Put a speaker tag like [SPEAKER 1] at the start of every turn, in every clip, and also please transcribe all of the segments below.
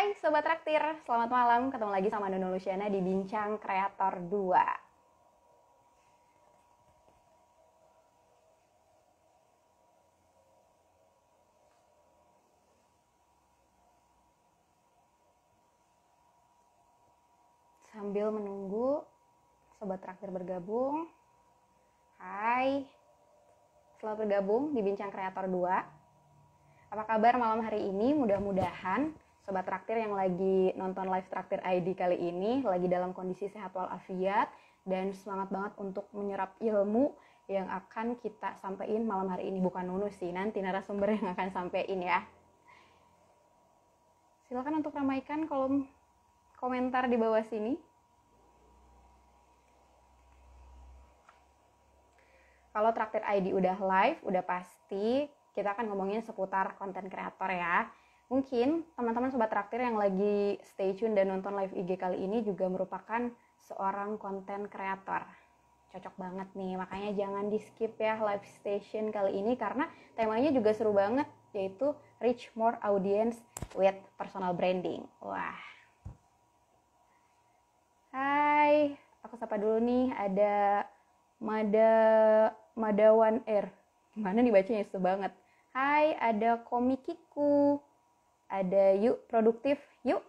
[SPEAKER 1] Hai Sobat Traktir, selamat malam. Ketemu lagi sama Nunu Luciana di Bincang Kreator 2. Sambil menunggu Sobat Traktir bergabung. Hai, selamat bergabung di Bincang Kreator 2. Apa kabar malam hari ini? Mudah-mudahan Sobat Traktir yang lagi nonton live Traktir ID kali ini lagi dalam kondisi sehat walafiat dan semangat banget untuk menyerap ilmu yang akan kita sampaikan malam hari ini. Bukan Nunu sih, nanti narasumber yang akan sampaikan ya. Silakan untuk ramaikan kolom komentar di bawah sini. Kalau Traktir ID udah live, udah pasti kita akan ngomongin seputar konten kreator ya. Mungkin teman-teman Sobat Traktir yang lagi stay tune dan nonton live IG kali ini juga merupakan seorang konten kreator. Cocok banget nih, makanya jangan di skip ya live station kali ini karena temanya juga seru banget, yaitu reach more audience with personal branding. Wah. Hai, aku sapa dulu nih, ada Madawan Air. Gimana nih bacanya, itu banget. Hai, ada Komikiku. Ada Yuk Produktif, Yuk.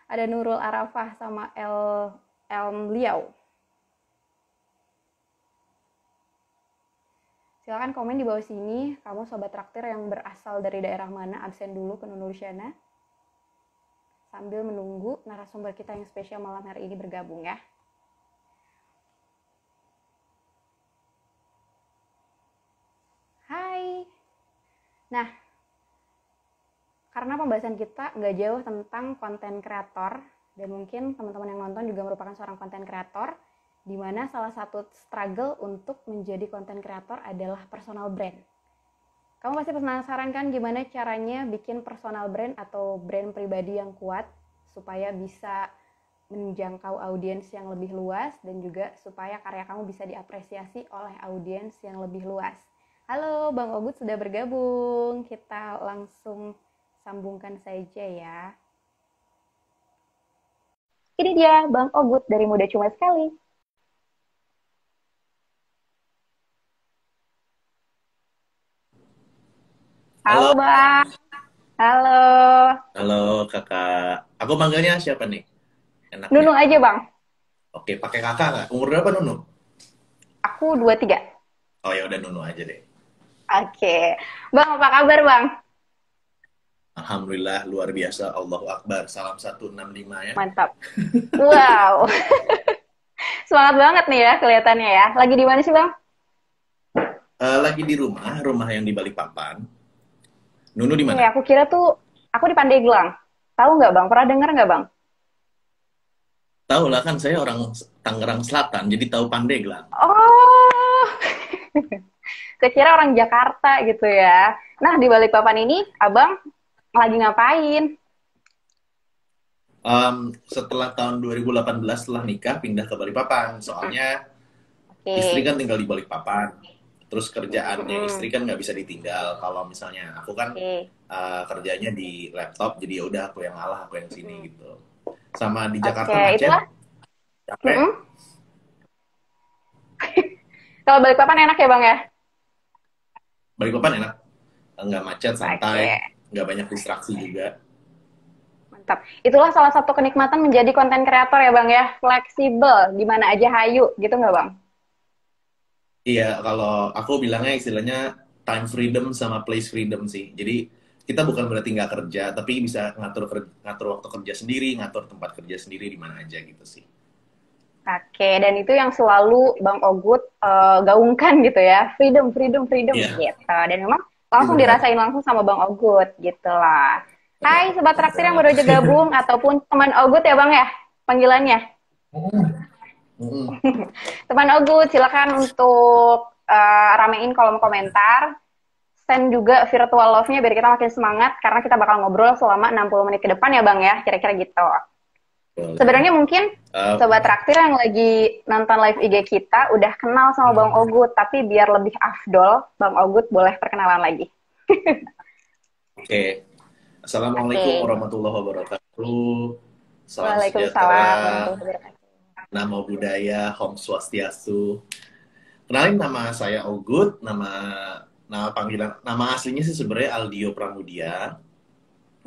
[SPEAKER 1] Ada Nurul Arafah sama Elm Liao. Silakan komen di bawah sini, kamu Sobat Traktir yang berasal dari daerah mana, absen dulu ke Nunu Luciana. Sambil menunggu narasumber kita yang spesial malam hari ini bergabung ya. Hai. Nah, karena pembahasan kita nggak jauh tentang konten kreator, dan mungkin teman-teman yang nonton juga merupakan seorang konten kreator, di mana salah satu struggle untuk menjadi konten kreator adalah personal brand. Kamu pasti penasaran kan gimana caranya bikin personal brand atau brand pribadi yang kuat, supaya bisa menjangkau audiens yang lebih luas, dan juga supaya karya kamu bisa diapresiasi oleh audiens yang lebih luas. Halo, Bang Ogut sudah bergabung. Kita langsung sambungkan saja ya. Ini dia Bang Ogut dari Muda Cuma Sekali. Halo
[SPEAKER 2] Halo,
[SPEAKER 1] Bang. Halo.
[SPEAKER 2] halo kakak. Aku manggilnya siapa nih? Enaknya.
[SPEAKER 1] Nunu aja Bang.
[SPEAKER 2] Oke, pakai kakak nggak? Umur berapa Nunu?
[SPEAKER 1] Aku 23.
[SPEAKER 2] Oh ya udah Nunu aja deh.
[SPEAKER 1] Oke. Bang, apa kabar Bang?
[SPEAKER 2] Alhamdulillah luar biasa. Allahu Akbar. Salam 165 ya.
[SPEAKER 1] Mantap. Wow. Semangat banget nih ya kelihatannya ya. Lagi di mana sih Bang?
[SPEAKER 2] Lagi di rumah yang di Balikpapan. Nunu di
[SPEAKER 1] Oke,
[SPEAKER 2] mana?
[SPEAKER 1] aku kira tuh aku di Pandeglang. Tahu nggak Bang? Pernah dengar nggak Bang?
[SPEAKER 2] Tahu lah kan saya orang Tangerang Selatan, jadi tahu Pandeglang.
[SPEAKER 1] Oh, kira orang Jakarta gitu ya. Nah, di Balikpapan ini Abang lagi ngapain?
[SPEAKER 2] Setelah tahun 2018 setelah nikah pindah ke Balikpapan. Soalnya istri
[SPEAKER 1] Oke.
[SPEAKER 2] kan tinggal di Balikpapan. Terus kerjaannya
[SPEAKER 1] Mm-mm.
[SPEAKER 2] istri kan nggak bisa ditinggal. Kalau misalnya aku kan
[SPEAKER 1] Oke.
[SPEAKER 2] kerjanya di laptop, jadi ya udah aku yang ngalah, aku yang sini
[SPEAKER 1] Mm-mm.
[SPEAKER 2] gitu. Sama di
[SPEAKER 1] Oke,
[SPEAKER 2] Jakarta macet,
[SPEAKER 1] itulah.
[SPEAKER 2] capek.
[SPEAKER 1] Mm-mm. Kalau Balikpapan enak ya Bang ya?
[SPEAKER 2] Balikpapan enak, nggak macet, santai,
[SPEAKER 1] Oke,
[SPEAKER 2] nggak banyak distraksi juga.
[SPEAKER 1] mantap. Itulah salah satu kenikmatan menjadi konten kreator ya Bang ya. Fleksibel, di mana aja hayu, gitu nggak Bang?
[SPEAKER 2] Iya, kalau aku bilangnya istilahnya time freedom sama place freedom sih. Jadi kita bukan berarti nggak kerja, tapi bisa ngatur waktu kerja sendiri, ngatur tempat kerja sendiri di mana aja gitu sih.
[SPEAKER 1] Oke, dan itu yang selalu Bang Ogut gaungkan gitu ya. Freedom, freedom, freedom
[SPEAKER 2] Iya,
[SPEAKER 1] gitu. Dan memang
[SPEAKER 2] iya
[SPEAKER 1] langsung
[SPEAKER 2] benar,
[SPEAKER 1] dirasain langsung sama Bang Ogut gitu lah.
[SPEAKER 2] benar,
[SPEAKER 1] Hai Sobat
[SPEAKER 2] benar
[SPEAKER 1] Traktir yang
[SPEAKER 2] banget.
[SPEAKER 1] baru aja gabung ataupun teman Ogut ya Bang ya panggilannya.
[SPEAKER 2] Mm-mm.
[SPEAKER 1] Teman Ogut silakan untuk ramein kolom komentar. Send juga virtual love-nya biar kita makin semangat karena kita bakal ngobrol selama 60 menit ke depan ya Bang ya, kira-kira gitu.
[SPEAKER 2] Boleh.
[SPEAKER 1] Sebenarnya mungkin
[SPEAKER 2] Uh,
[SPEAKER 1] Sobat Traktir yang lagi nonton live IG kita udah kenal sama Bang Ogut, tapi biar lebih afdol, Bang Ogut boleh perkenalan lagi.
[SPEAKER 2] Oke, Assalamualaikum
[SPEAKER 1] Oke.
[SPEAKER 2] warahmatullahi wabarakatuh. Salam
[SPEAKER 1] Waalaikumsalam
[SPEAKER 2] sejahtera,
[SPEAKER 1] warahmatullahi wabarakatuh.
[SPEAKER 2] namo buddhaya, Om Swastiastu. Kenalin, nama saya Ogut, nama panggilan, nama aslinya sih sebenarnya Aldio Pramudia.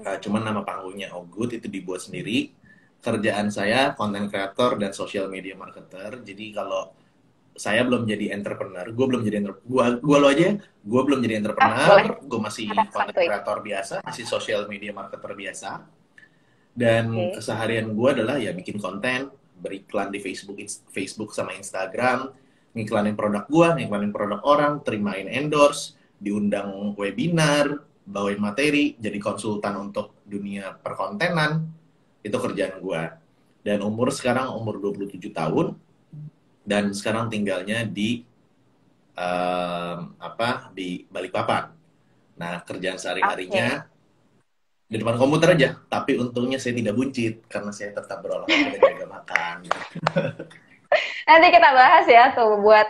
[SPEAKER 2] Cuman nama panggungnya Ogut itu dibuat sendiri. Kerjaan saya content creator dan social media marketer. Jadi kalau saya belum jadi entrepreneur, gue belum jadi gua lo aja, gue belum jadi
[SPEAKER 1] Boleh.
[SPEAKER 2] entrepreneur, gue masih content
[SPEAKER 1] Santuy.
[SPEAKER 2] creator biasa, masih social media marketer biasa. Dan
[SPEAKER 1] Oke.
[SPEAKER 2] keseharian gue adalah ya bikin konten, beriklan di Facebook sama Instagram, ngiklanin produk gue, ngiklanin produk orang, terimain endorse, diundang webinar, bawain materi, jadi konsultan untuk dunia perkontenan, itu kerjaan gue. Dan sekarang umur 27 tahun, dan sekarang tinggalnya di di Balikpapan. Nah, kerjaan
[SPEAKER 1] Oke.
[SPEAKER 2] sehari-harinya di depan komputer aja, tapi untungnya saya tidak buncit karena saya tetap berolahraga dan jaga makan.
[SPEAKER 1] Nanti kita bahas ya tuh buat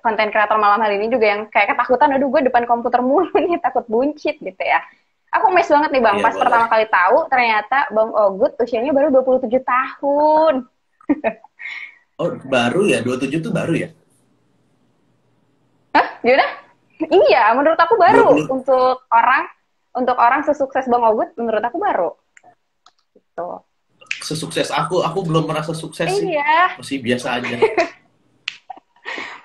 [SPEAKER 1] konten kreator malam hari ini juga yang kayak ketakutan, aduh gue depan komputer mulu nih takut buncit gitu ya. Aku mes banget nih Bang,
[SPEAKER 2] Iya,
[SPEAKER 1] pas
[SPEAKER 2] boleh.
[SPEAKER 1] pertama kali tahu ternyata Bang Ogut usianya baru 27 tahun.
[SPEAKER 2] Oh, baru ya? 27 tuh baru ya?
[SPEAKER 1] Gimana? Iya, menurut aku baru
[SPEAKER 2] 20
[SPEAKER 1] untuk orang sesukses Bang Ogut, menurut aku baru. Tuh.
[SPEAKER 2] sesukses aku belum merasa sukses sih.
[SPEAKER 1] Iya,
[SPEAKER 2] Masih biasa aja.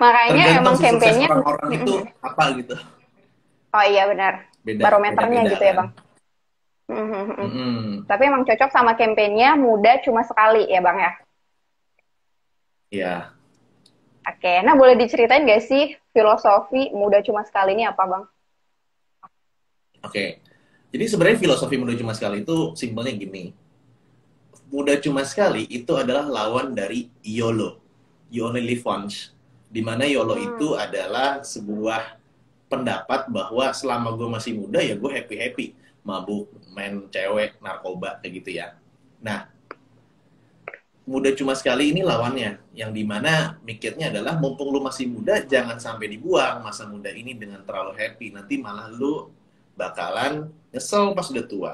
[SPEAKER 1] makanya
[SPEAKER 2] Tergantung
[SPEAKER 1] emang
[SPEAKER 2] sesukses
[SPEAKER 1] kampanyenya.
[SPEAKER 2] orang-orang itu apa gitu.
[SPEAKER 1] Oh iya benar, barometernya
[SPEAKER 2] Beda-beda
[SPEAKER 1] gitu ya
[SPEAKER 2] kan.
[SPEAKER 1] Bang.
[SPEAKER 2] Mm-mm.
[SPEAKER 1] Tapi emang cocok sama kampanyenya muda cuma sekali ya Bang ya.
[SPEAKER 2] Ya,
[SPEAKER 1] Oke, nah boleh diceritain gak sih filosofi muda cuma sekali ini apa Bang?
[SPEAKER 2] oke. Jadi sebenarnya filosofi muda cuma sekali itu simpelnya gini. Muda cuma sekali itu adalah lawan dari YOLO. You only live once. Dimana YOLO itu adalah sebuah pendapat bahwa selama gue masih muda ya gue happy-happy. Mabuk, main cewek, narkoba, kayak gitu ya. Nah, muda cuma sekali ini lawannya. Yang dimana mikirnya adalah mumpung lu masih muda, jangan sampai dibuang masa muda ini dengan terlalu happy. Nanti malah lu bakalan nyesel pas udah tua.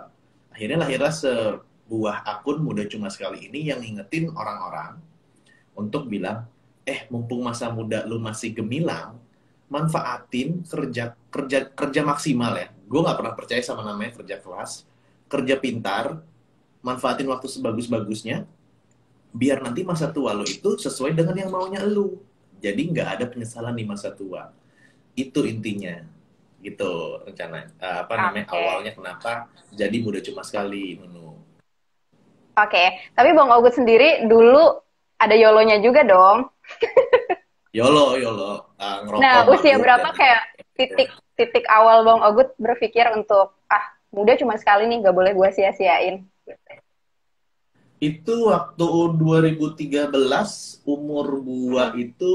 [SPEAKER 2] Akhirnya lahirlah sebuah akun muda cuma sekali ini yang ngingetin orang-orang untuk bilang, mumpung masa muda lu masih gemilang, manfaatin kerja kerja kerja maksimal ya. Gue nggak pernah percaya sama namanya kerja kelas, kerja pintar, manfaatin waktu sebagus-bagusnya, biar nanti masa tua lo itu sesuai dengan yang maunya lo. Jadi nggak ada penyesalan di masa tua. Itu intinya. Gitu rencana. Apa namanya,
[SPEAKER 1] Oke.
[SPEAKER 2] awalnya kenapa jadi muda cuma sekali.
[SPEAKER 1] Oke, tapi Bang Ogut sendiri dulu ada YOLO-nya juga dong.
[SPEAKER 2] YOLO, YOLO. Ngerokok,
[SPEAKER 1] Nah, usia
[SPEAKER 2] mabuk, dan
[SPEAKER 1] berapa kayak
[SPEAKER 2] gitu.
[SPEAKER 1] titik titik awal Bang Ogut berpikir untuk muda cuma sekali nih, gak boleh gue sia-siain.
[SPEAKER 2] Itu waktu 2013, umur gua
[SPEAKER 1] Mm-mm.
[SPEAKER 2] itu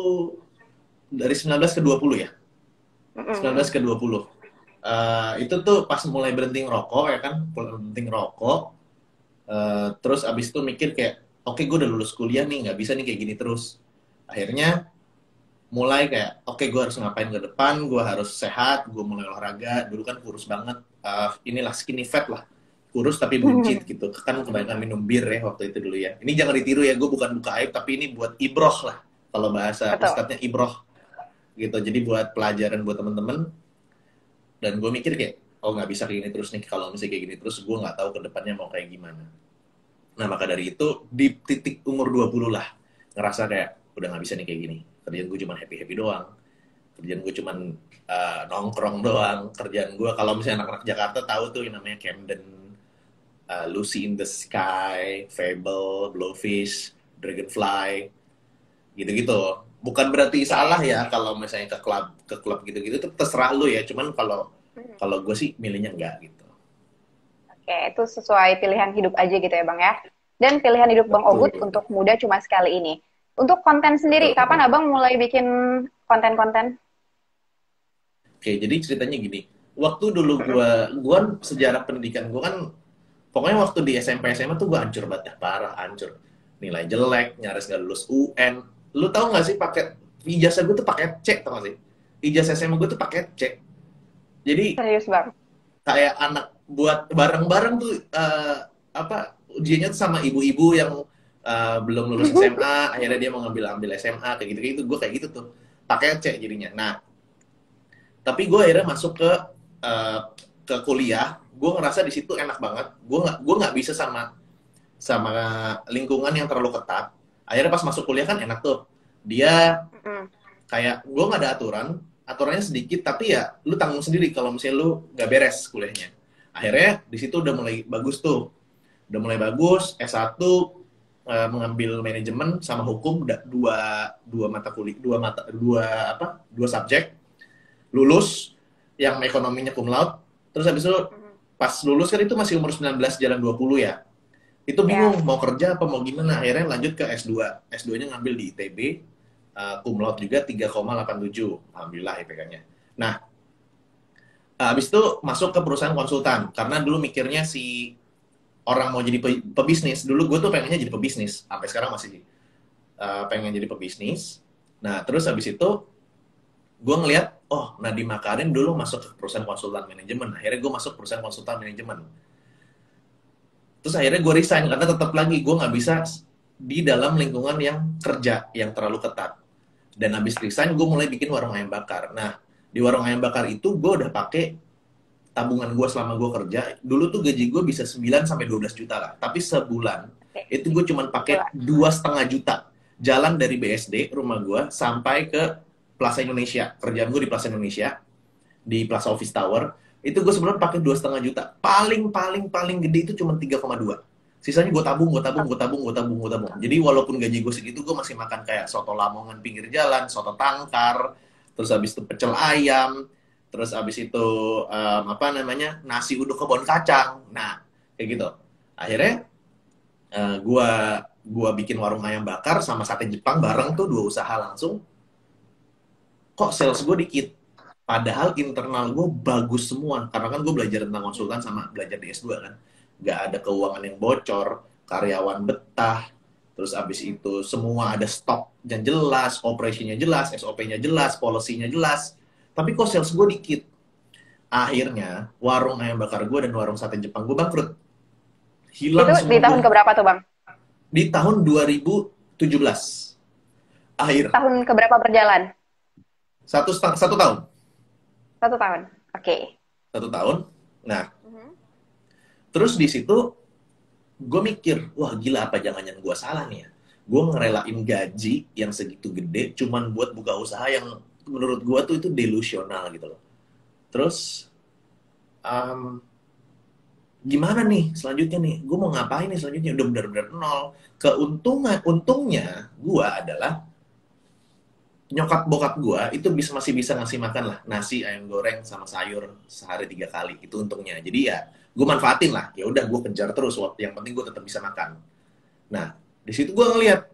[SPEAKER 2] dari 19 ke 20 ya. 19
[SPEAKER 1] Mm-mm.
[SPEAKER 2] ke 20. Itu tuh pas mulai berhenti ngerokok ya kan, berhenti ngerokok. Terus abis itu mikir kayak, oke, gue udah lulus kuliah nih, nggak bisa nih kayak gini terus. Akhirnya mulai kayak, oke, gue harus ngapain ke depan, gue harus sehat, gue mulai olahraga. Dulu kan kurus banget, inilah skinny fat lah, kurus tapi buncit gitu. Kan kebanyakan minum bir ya waktu itu dulu ya. Ini jangan ditiru ya, gue bukan buka aib, tapi ini buat ibroh lah, kalau bahasa
[SPEAKER 1] Betul.
[SPEAKER 2] ustadznya ibroh gitu. Jadi buat pelajaran buat temen-temen. Dan gue mikir kayak, oh nggak bisa kayak gini terus nih, kalau misalnya kayak gini terus gue nggak tahu ke depannya mau kayak gimana. Nah, maka dari itu, di titik umur 20 lah, ngerasa kayak, udah nggak bisa nih kayak gini. Kerjaan gue cuma happy-happy doang. Kerjaan gue cuma nongkrong doang. Kerjaan gue, kalau misalnya anak-anak Jakarta tahu tuh yang namanya Camden, Lucy in the Sky, Fable, Blowfish, Dragonfly, gitu-gitu. Bukan berarti salah
[SPEAKER 1] Oke.
[SPEAKER 2] ya kalau misalnya ke klub gitu-gitu, itu terserah lu ya. Cuman kalau kalau gue sih milihnya enggak gitu.
[SPEAKER 1] Oke, itu sesuai pilihan hidup aja gitu ya Bang ya. Dan pilihan hidup Bang
[SPEAKER 2] Betul.
[SPEAKER 1] Ogut untuk muda cuma sekali ini. Untuk konten sendiri,
[SPEAKER 2] Betul.
[SPEAKER 1] kapan Abang mulai bikin konten-konten?
[SPEAKER 2] Oke, jadi ceritanya gini. Waktu dulu gua sejarah pendidikan gua kan, pokoknya waktu di SMP SMA tuh gua hancur banget, parah hancur. Nilai jelek, nyaris gak lulus UN. Lu tahu nggak sih, pakai ijazah gua tuh pakai C, tau gak sih? Ijazah SMA gua tuh pakai C. Jadi
[SPEAKER 1] Serius Bang?
[SPEAKER 2] kayak anak buat bareng-bareng tuh apa ujiannya tuh sama ibu-ibu yang belum lulus SMA, akhirnya dia mau ambil SMA kayak gitu-gitu. Gue kayak gitu tuh, pakai C jadinya. Nah, tapi gue akhirnya masuk uh, ke kuliah. Gue ngerasa di situ enak banget. Gue nggak bisa sama sama lingkungan yang terlalu ketat. Akhirnya pas masuk kuliah kan enak tuh. Dia kayak gue nggak ada aturan, aturannya sedikit, tapi ya lu tanggung sendiri kalau misalnya lu nggak beres kuliahnya. Akhirnya di situ udah mulai bagus tuh, udah mulai bagus. S1 mengambil manajemen sama hukum, dua mata kuliah, dua subjek, lulus, yang ekonominya cum laude. Terus habis itu pas lulus kan itu masih umur 19 jalan 20 ya. Itu bingung mau kerja apa mau gimana. Akhirnya lanjut ke S2. S2-nya ngambil di ITB, cum laude juga 3,87. Alhamdulillah IPK-nya. Nah, habis itu masuk ke perusahaan konsultan. Karena dulu mikirnya si orang mau jadi pebisnis. Dulu gue tuh pengennya jadi pebisnis. Sampai sekarang masih pengen jadi pebisnis. Nah, terus habis itu gue ngeliat, oh Nadiem Makarim dulu masuk ke perusahaan konsultan manajemen. Akhirnya gue masuk perusahaan konsultan manajemen. Terus akhirnya gue resign karena tetap lagi gue nggak bisa di dalam lingkungan yang kerja yang terlalu ketat. Dan habis resign gue mulai bikin warung ayam bakar. Nah, di warung ayam bakar itu gue udah pakai tabungan gue selama gue kerja. Dulu tuh gaji gue bisa 9 sampai 12 juta lah. Tapi sebulan itu gue cuma pakai 2,5 juta. Jalan dari BSD rumah gue sampai ke Plaza Indonesia. Kerjaan gue di Plaza Indonesia, di Plaza Office Tower. Itu gue sebulan pakai 2,5 juta. Paling gede itu cuma 3,2. Sisanya gue tabung. Jadi walaupun gaji gue segitu, gue masih makan kayak soto Lamongan pinggir jalan, soto tangkar, terus habis itu pecel ayam, terus habis itu apa namanya, nasi uduk kebon kacang. Nah, kayak gitu. Akhirnya gue bikin warung ayam bakar sama sate Jepang bareng tuh, dua usaha langsung. Kok sales gue dikit? Padahal internal gue bagus semua. Karena kan gue belajar tentang konsultan sama belajar di S2 kan. Gak ada keuangan yang bocor, karyawan betah, terus abis itu semua ada stok yang jelas, operasinya jelas, SOP-nya jelas, policy-nya jelas. Tapi kok sales gue dikit? Akhirnya warung ayam bakar gue dan warung sate Jepang gue bangkrut. Hilang
[SPEAKER 1] itu
[SPEAKER 2] semua.
[SPEAKER 1] Di tahun keberapa tuh Bang?
[SPEAKER 2] Di tahun 2017. Akhir.
[SPEAKER 1] Tahun keberapa berjalan?
[SPEAKER 2] Satu tahun.
[SPEAKER 1] 1 tahun. Oke.
[SPEAKER 2] 1 tahun. Nah, terus di situ gue mikir, wah gila apa jangan-jangan gue salah nih ya. Gue ngerelain gaji yang segitu gede cuman buat buka usaha yang menurut gue tuh itu delusional gitu loh. Terus gimana nih selanjutnya nih? Gue mau ngapain nih selanjutnya? Udah benar-benar nol. Untungnya gue adalah nyokap bokap gue itu masih bisa ngasih makan lah nasi ayam goreng sama sayur sehari 3 kali, itu untungnya. Jadi ya gue manfaatin lah, ya udah gue kejar terus, yang penting gue tetap bisa makan. Nah di situ gue ngeliat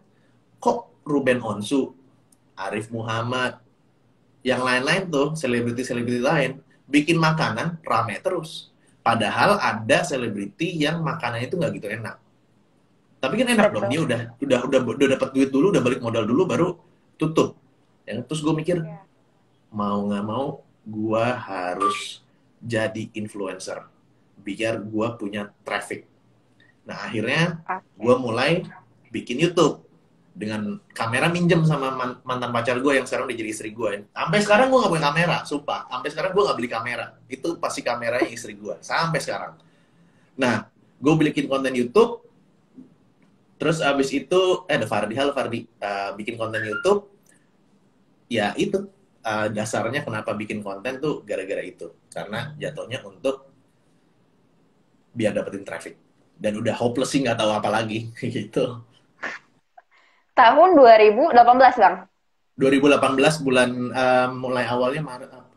[SPEAKER 2] kok Ruben Onsu, Arif Muhammad, yang lain-lain tuh selebriti lain bikin makanan rame terus, padahal ada selebriti yang makanannya itu nggak gitu enak. Tapi kan enak dong, dia udah dapat duit dulu, udah balik modal dulu baru tutup. Terus gue mikir, mau nggak mau gue harus jadi influencer biar gue punya traffic. Nah akhirnya gue mulai bikin YouTube dengan kamera minjem sama mantan pacar gue yang sekarang udah jadi istri gue. Sampai sekarang gue nggak punya kamera, sumpah. Sampai sekarang gue nggak beli kamera. Itu pasti kameranya istri gue. Sampai sekarang. Nah, gue bikin konten YouTube. Terus abis itu ada Fardi, halo Fardi, bikin konten YouTube. Ya itu dasarnya kenapa bikin konten tuh gara-gara itu, karena jatuhnya untuk biar dapetin traffic, dan udah hopeless sih nggak tahu apa lagi gitu.
[SPEAKER 1] Tahun 2018 Bang?
[SPEAKER 2] 2018 bulan mulai awalnya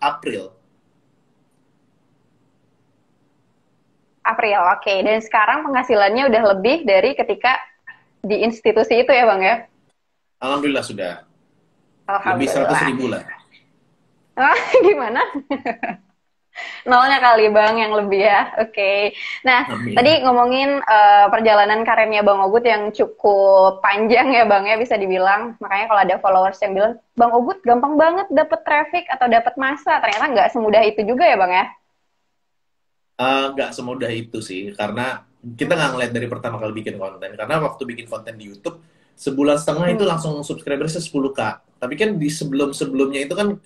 [SPEAKER 2] April.
[SPEAKER 1] April, oke. Dan sekarang penghasilannya udah lebih dari ketika di institusi itu ya Bang ya?
[SPEAKER 2] Alhamdulillah sudah. Lebih
[SPEAKER 1] Alhamdulillah.
[SPEAKER 2] 100.000 lah.
[SPEAKER 1] Gimana? Nolnya kali Bang yang lebih ya. Oke. Nah,
[SPEAKER 2] Amin.
[SPEAKER 1] tadi ngomongin perjalanan karirnya Bang Ogut yang cukup panjang ya Bang ya, bisa dibilang. Makanya kalau ada followers yang bilang, Bang Ogut gampang banget dapet traffic atau dapet massa. Ternyata nggak semudah itu juga ya Bang ya?
[SPEAKER 2] Nggak semudah itu sih, karena kita nggak ngeliat dari pertama kali bikin konten. Karena waktu bikin konten di YouTube, sebulan setengah itu
[SPEAKER 1] Hmm.
[SPEAKER 2] langsung subscribersnya 10K. Tapi kan di sebelum-sebelumnya itu kan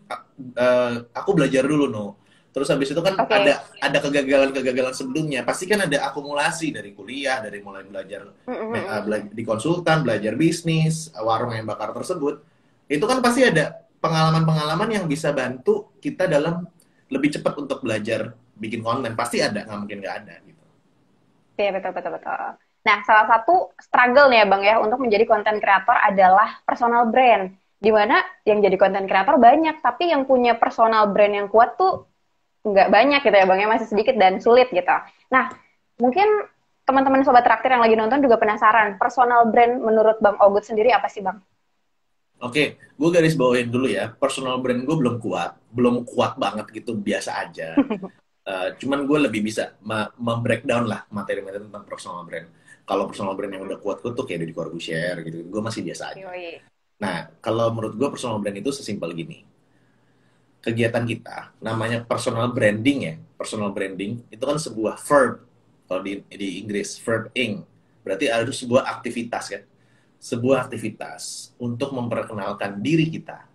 [SPEAKER 2] aku belajar dulu, no. Terus habis itu kan
[SPEAKER 1] Oke.
[SPEAKER 2] ada kegagalan-kegagalan sebelumnya. Pasti kan ada akumulasi dari kuliah, dari mulai belajar
[SPEAKER 1] Mm-mm.
[SPEAKER 2] di konsultan, belajar bisnis, warung yang bakar tersebut. Itu kan pasti ada pengalaman-pengalaman yang bisa bantu kita dalam lebih cepat untuk belajar bikin konten. Pasti ada, nggak mungkin nggak ada gitu.
[SPEAKER 1] Iya, betul, betul, betul. Nah, salah satu struggle nih ya Bang ya untuk menjadi konten kreator adalah personal brand. Di mana yang jadi konten kreator banyak, tapi yang punya personal brand yang kuat tuh nggak banyak gitu ya Bang ya, masih sedikit dan sulit gitu. Nah, mungkin teman-teman Sobat Traktir yang lagi nonton juga penasaran, personal brand menurut Bang Ogut sendiri apa sih Bang?
[SPEAKER 2] Oke, gue garis bawain dulu ya. Personal brand gue belum kuat banget gitu, biasa aja. Cuman gue lebih bisa membreakdown lah materi-materi tentang personal brand. Kalau personal brand yang udah kuat gue tuh kayak Deddy Corbuzier gitu, gue masih biasa aja.
[SPEAKER 1] Yoi.
[SPEAKER 2] Nah, kalau menurut gue personal brand itu sesimpel gini. Kegiatan kita, namanya personal branding ya. Personal branding itu kan sebuah verb, kalau di Inggris, verb ing. Berarti ada sebuah aktivitas kan. Sebuah aktivitas untuk memperkenalkan diri kita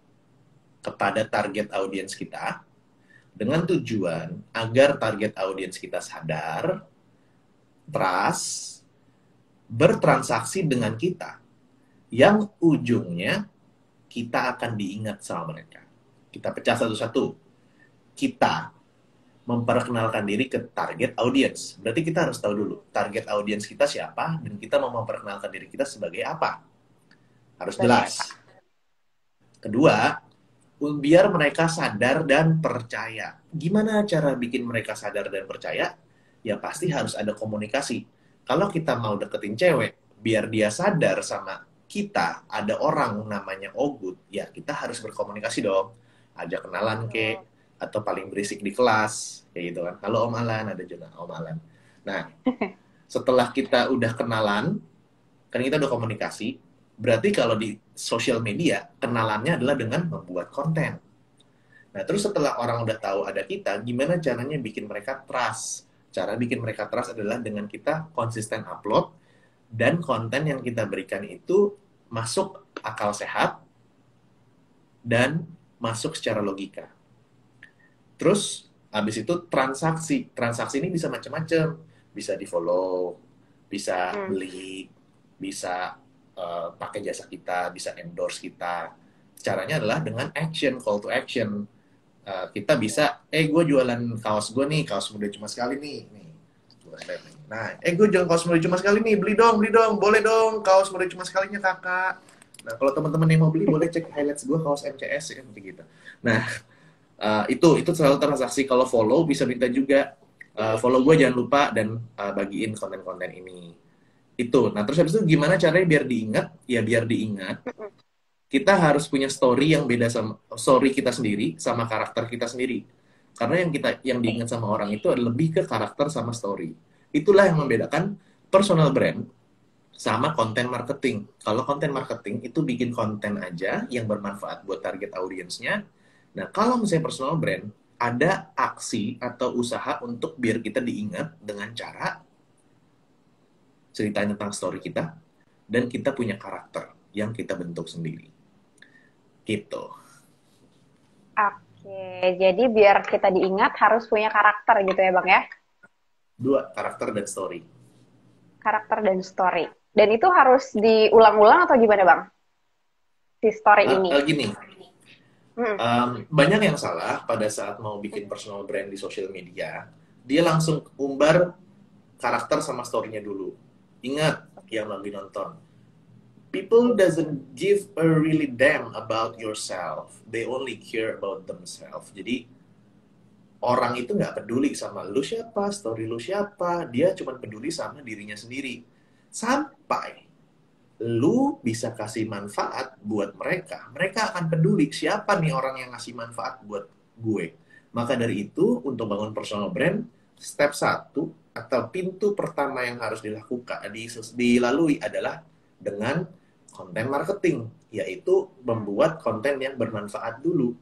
[SPEAKER 2] kepada target audiens kita dengan tujuan agar target audiens kita sadar, trust, bertransaksi dengan kita, yang ujungnya kita akan diingat sama mereka. Kita pecah satu-satu. Kita memperkenalkan diri ke target audiens. Berarti kita harus tahu dulu target audiens kita siapa dan kita mau memperkenalkan diri kita sebagai apa. Harus
[SPEAKER 1] Sebagai
[SPEAKER 2] jelas.
[SPEAKER 1] apa?
[SPEAKER 2] Kedua, biar mereka sadar dan percaya. Gimana cara bikin mereka sadar dan percaya? Ya pasti harus ada komunikasi. Kalau kita mau deketin cewek, biar dia sadar sama kita, ada orang namanya Ogut, ya kita harus berkomunikasi dong. Ajak kenalan ke,
[SPEAKER 1] Betul.
[SPEAKER 2] atau paling berisik di kelas, kayak gitu kan. Halo Om Alan, ada juga Om Alan. Nah, setelah kita udah kenalan, kan kita udah komunikasi, berarti kalau di sosial media, kenalannya adalah dengan membuat konten. Nah, terus setelah orang udah tahu ada kita, gimana caranya bikin mereka trust? Cara bikin mereka trust adalah dengan kita konsisten upload, dan konten yang kita berikan itu masuk akal sehat, dan masuk secara logika. Terus, habis itu transaksi. Transaksi ini bisa macam-macam. Bisa di-follow, bisa
[SPEAKER 1] Hmm.
[SPEAKER 2] beli, bisa pakai jasa kita, bisa endorse kita. Caranya adalah dengan action, call to action. Kita bisa, gue jualan kaos gue nih, kaos muda cuma sekali nih. Nah, gue jualan kaos muda cuma sekali nih, beli dong, boleh dong, kaos muda cuma sekalinya kakak. Nah, kalau teman-teman yang mau beli, boleh cek highlights gue, kaos MCS, ya, gitu. Nah, itu selalu transaksi. Kalau follow, bisa minta juga, follow gue jangan lupa, dan bagiin konten-konten ini. Itu. Nah, terus habis itu gimana caranya biar diingat? Ya biar diingat, kita harus punya story yang beda sama story kita sendiri sama karakter kita sendiri. Karena yang diingat sama orang itu adalah lebih ke karakter sama story. Itulah yang membedakan personal brand sama konten marketing. Kalau konten marketing itu bikin konten aja yang bermanfaat buat target audiensnya. Nah, kalau misalnya personal brand, ada aksi atau usaha untuk biar kita diingat dengan cara ceritain tentang story kita, dan kita punya karakter yang kita bentuk sendiri. Gitu.
[SPEAKER 1] Oke, jadi biar kita diingat harus punya karakter gitu ya Bang ya?
[SPEAKER 2] Dua, karakter dan story.
[SPEAKER 1] Karakter dan story. Dan itu harus diulang-ulang atau gimana Bang? Si story ini.
[SPEAKER 2] Gini,
[SPEAKER 1] Hmm.
[SPEAKER 2] banyak yang salah pada saat mau bikin personal brand di social media. Dia langsung umbar karakter sama story-nya dulu. Ingat yang lagi nonton. People doesn't give a really damn about yourself. They only care about themselves. Jadi orang itu nggak peduli sama lu siapa, story lu siapa. Dia cuma peduli sama dirinya sendiri. Sampai lu bisa kasih manfaat buat mereka. Mereka akan peduli siapa nih orang yang ngasih manfaat buat gue. Maka dari itu, untuk bangun personal brand, step 1 atau pintu pertama yang harus dilalui adalah dengan konten marketing, yaitu membuat konten yang bermanfaat dulu.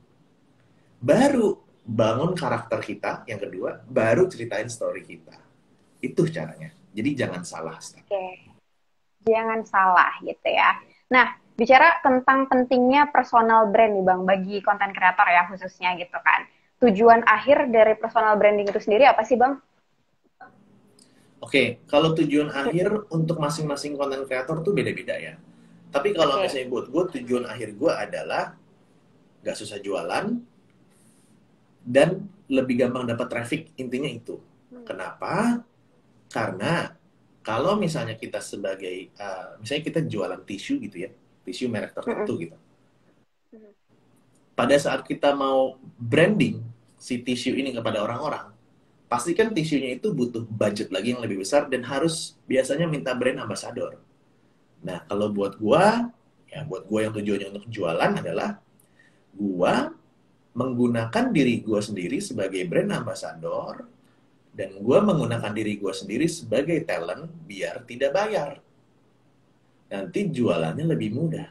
[SPEAKER 2] Baru bangun karakter kita, yang kedua, baru ceritain story kita. Itu caranya. Jadi jangan salah.
[SPEAKER 1] Oke, jangan salah gitu ya. Nah, bicara tentang pentingnya personal brand nih Bang, bagi konten kreator ya khususnya gitu kan. Tujuan akhir dari personal branding itu sendiri apa sih Bang?
[SPEAKER 2] Oke, kalau tujuan akhir untuk masing-masing konten kreator tuh beda-beda ya. Tapi kalau
[SPEAKER 1] Oke.
[SPEAKER 2] misalnya buat gue, tujuan akhir gue adalah gak susah jualan, dan lebih gampang dapat traffic, intinya itu. Kenapa? Karena kalau misalnya kita sebagai, misalnya kita jualan tisu gitu ya, tisu merek tertentu gitu. Pada saat kita mau branding si tisu ini kepada orang-orang, pasti kan tisunya itu butuh budget lagi yang lebih besar dan harus biasanya minta brand ambassador. Nah, kalau buat gua, ya buat gua yang tujuannya untuk jualan adalah gua menggunakan diri gua sendiri sebagai brand ambassador dan gua menggunakan diri gua sendiri sebagai talent biar tidak bayar. Nanti jualannya lebih mudah.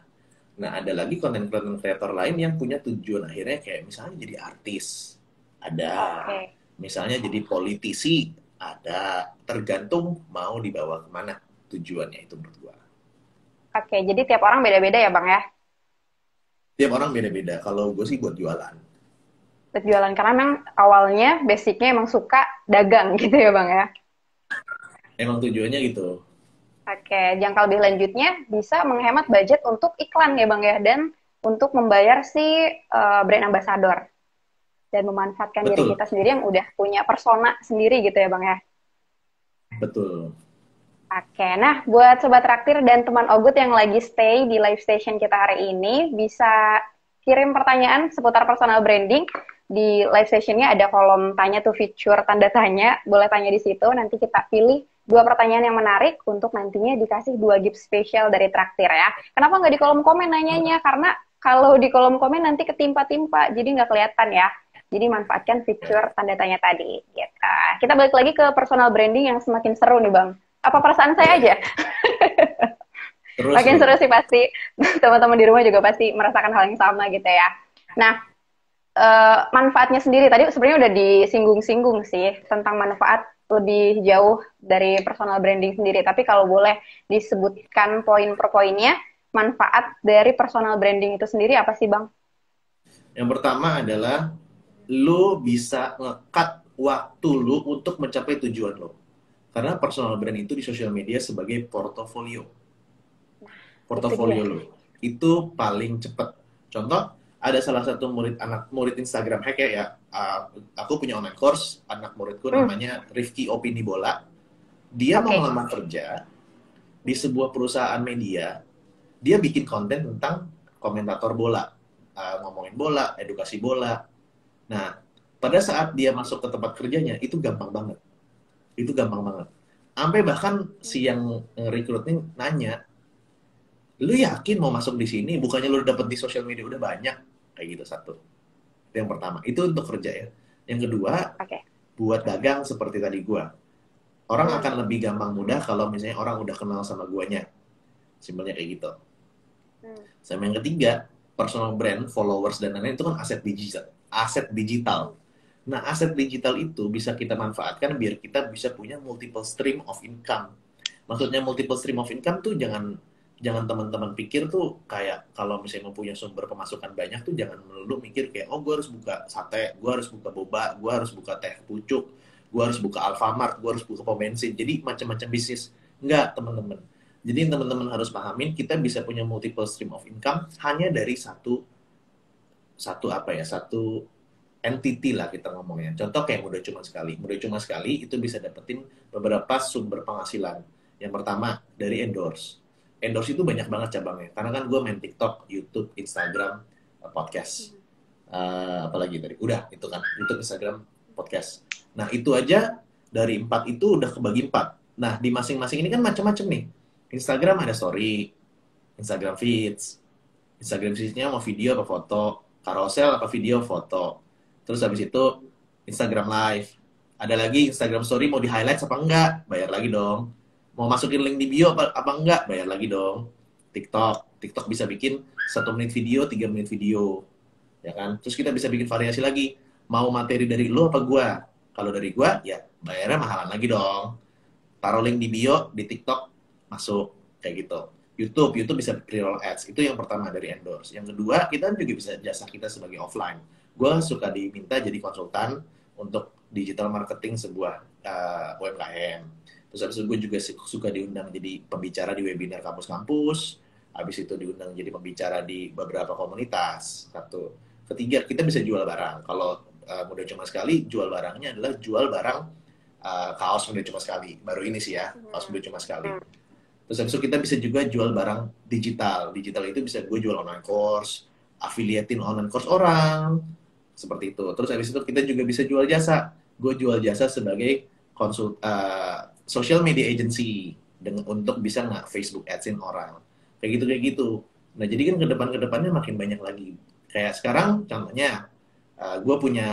[SPEAKER 2] Nah, ada lagi konten-konten kreator lain yang punya tujuan akhirnya kayak misalnya jadi artis. Ada.
[SPEAKER 1] Oke.
[SPEAKER 2] Misalnya jadi politisi. Ada. Tergantung mau dibawa kemana tujuannya itu menurut gua.
[SPEAKER 1] Oke, jadi tiap orang beda-beda ya Bang ya?
[SPEAKER 2] Tiap orang beda-beda. Kalau gue sih buat jualan.
[SPEAKER 1] Buat jualan, karena memang awalnya basicnya emang suka dagang gitu ya Bang ya?
[SPEAKER 2] Emang tujuannya gitu.
[SPEAKER 1] Oke, jangka lebih lanjutnya bisa menghemat budget untuk iklan ya Bang ya, dan untuk membayar si brand ambassador dan memanfaatkan diri
[SPEAKER 2] Betul.
[SPEAKER 1] kita sendiri yang udah punya persona sendiri gitu ya Bang ya.
[SPEAKER 2] Betul.
[SPEAKER 1] Oke, nah buat Sobat Traktir dan teman Ogut yang lagi stay di live station kita hari ini, bisa kirim pertanyaan seputar personal branding. Di live sessionnya ada kolom tanya tuh, feature tanda tanya, boleh tanya di situ, nanti kita pilih 2 pertanyaan yang menarik untuk nantinya dikasih 2 gift spesial dari Traktir ya. Kenapa nggak di kolom komen nanyanya? Karena kalau di kolom komen nanti ketimpa-timpa, jadi nggak kelihatan ya. Jadi manfaatkan fitur tanda tanya tadi. Gitu. Kita balik lagi ke personal branding yang semakin seru nih Bang. Apa perasaan saya aja?
[SPEAKER 2] Terus
[SPEAKER 1] Makin seru sih pasti. Teman-teman di rumah juga pasti merasakan hal yang sama gitu ya. Nah, manfaatnya sendiri tadi sebenarnya udah disinggung-singgung sih tentang manfaat lebih jauh dari personal branding sendiri. Tapi kalau boleh disebutkan poin per poinnya, manfaat dari personal branding itu sendiri apa sih Bang?
[SPEAKER 2] yang pertama adalah lu bisa nge-cut waktu lu untuk mencapai tujuan lu. Karena personal brand itu di sosial media sebagai portofolio. Portofolio lu. Itu paling cepet. Contoh, ada salah satu murid Instagram hack ya, aku punya online course, anak muridku namanya Rifki Opini Bola. Dia mau melamar kerja di sebuah perusahaan media, dia bikin konten tentang komentator bola, ngomongin bola, edukasi bola. Nah, pada saat dia masuk ke tempat kerjanya, itu gampang banget. Itu gampang banget. Sampai bahkan si yang rekrutnya nanya, lu yakin mau masuk di sini? Bukannya lu dapet di sosial media udah banyak? Kayak gitu satu. Itu yang pertama. Itu untuk kerja ya. Yang kedua, buat dagang seperti tadi gua. Orang akan lebih gampang mudah kalau misalnya orang udah kenal sama guanya. Simpelnya kayak gitu. Sama yang ketiga, personal brand, followers, dan lain-lain itu kan aset digital. Aset digital. Nah, aset digital itu bisa kita manfaatkan biar kita bisa punya multiple stream of income. Maksudnya multiple stream of income tuh jangan teman-teman pikir tuh kayak kalau misalnya mau punya sumber pemasukan banyak tuh jangan melulu mikir kayak oh gue harus buka sate, gue harus buka boba, gue harus buka teh pucuk, gue harus buka Alfamart, gue harus buka pom bensin. Jadi macam-macam bisnis. Enggak, teman-teman. Jadi teman-teman harus pahamin kita bisa punya multiple stream of income hanya dari satu entity lah kita ngomongnya. Contoh kayak Mudah Cuma Sekali. Mudah Cuma Sekali itu bisa dapetin beberapa sumber penghasilan. Yang pertama dari endorse. Endorse itu banyak banget cabangnya. Karena kan gue main TikTok, YouTube, Instagram, podcast. Apalagi tadi? Udah, itu kan. YouTube, Instagram, podcast. Nah, itu aja dari 4 itu udah kebagi 4. Nah, di masing-masing ini kan macam-macam nih. Instagram ada story, Instagram feeds. Instagram feeds-nya mau video apa foto, carousel apa video foto. Terus habis itu Instagram live. Ada lagi Instagram story mau di-highlight apa enggak? Bayar lagi dong. Mau masukin link di bio apa enggak? Bayar lagi dong. TikTok bisa bikin 1 menit video, 3 menit video. Ya kan? Terus kita bisa bikin variasi lagi. Mau materi dari lu apa gua? Kalau dari gua, ya bayarnya mahalan lagi dong. Taruh link di bio, di TikTok, masuk. Kayak gitu. YouTube bisa pre-roll ads. Itu yang pertama dari endorse. Yang kedua, kita juga bisa jasa kita sebagai offline. Gua suka diminta jadi konsultan untuk digital marketing sebuah UMKM. Terus habis itu gue juga suka diundang jadi pembicara di webinar kampus-kampus. Habis itu diundang jadi pembicara di beberapa komunitas. Satu. Ketiga, kita bisa jual barang. Kalau mudah cuma sekali, jual barangnya adalah jual barang kaos mudah cuma sekali. Baru ini sih ya, kaos mudah cuma sekali. Terus habis itu kita bisa juga jual barang digital. Digital itu bisa gue jual online course, affiliatein online course orang, seperti itu. Terus habis itu kita juga bisa jual jasa. Gue jual jasa sebagai social media agency untuk bisa nggak Facebook adsin orang. Kayak gitu. Nah jadi kan ke depannya makin banyak lagi. Kayak sekarang contohnya gue punya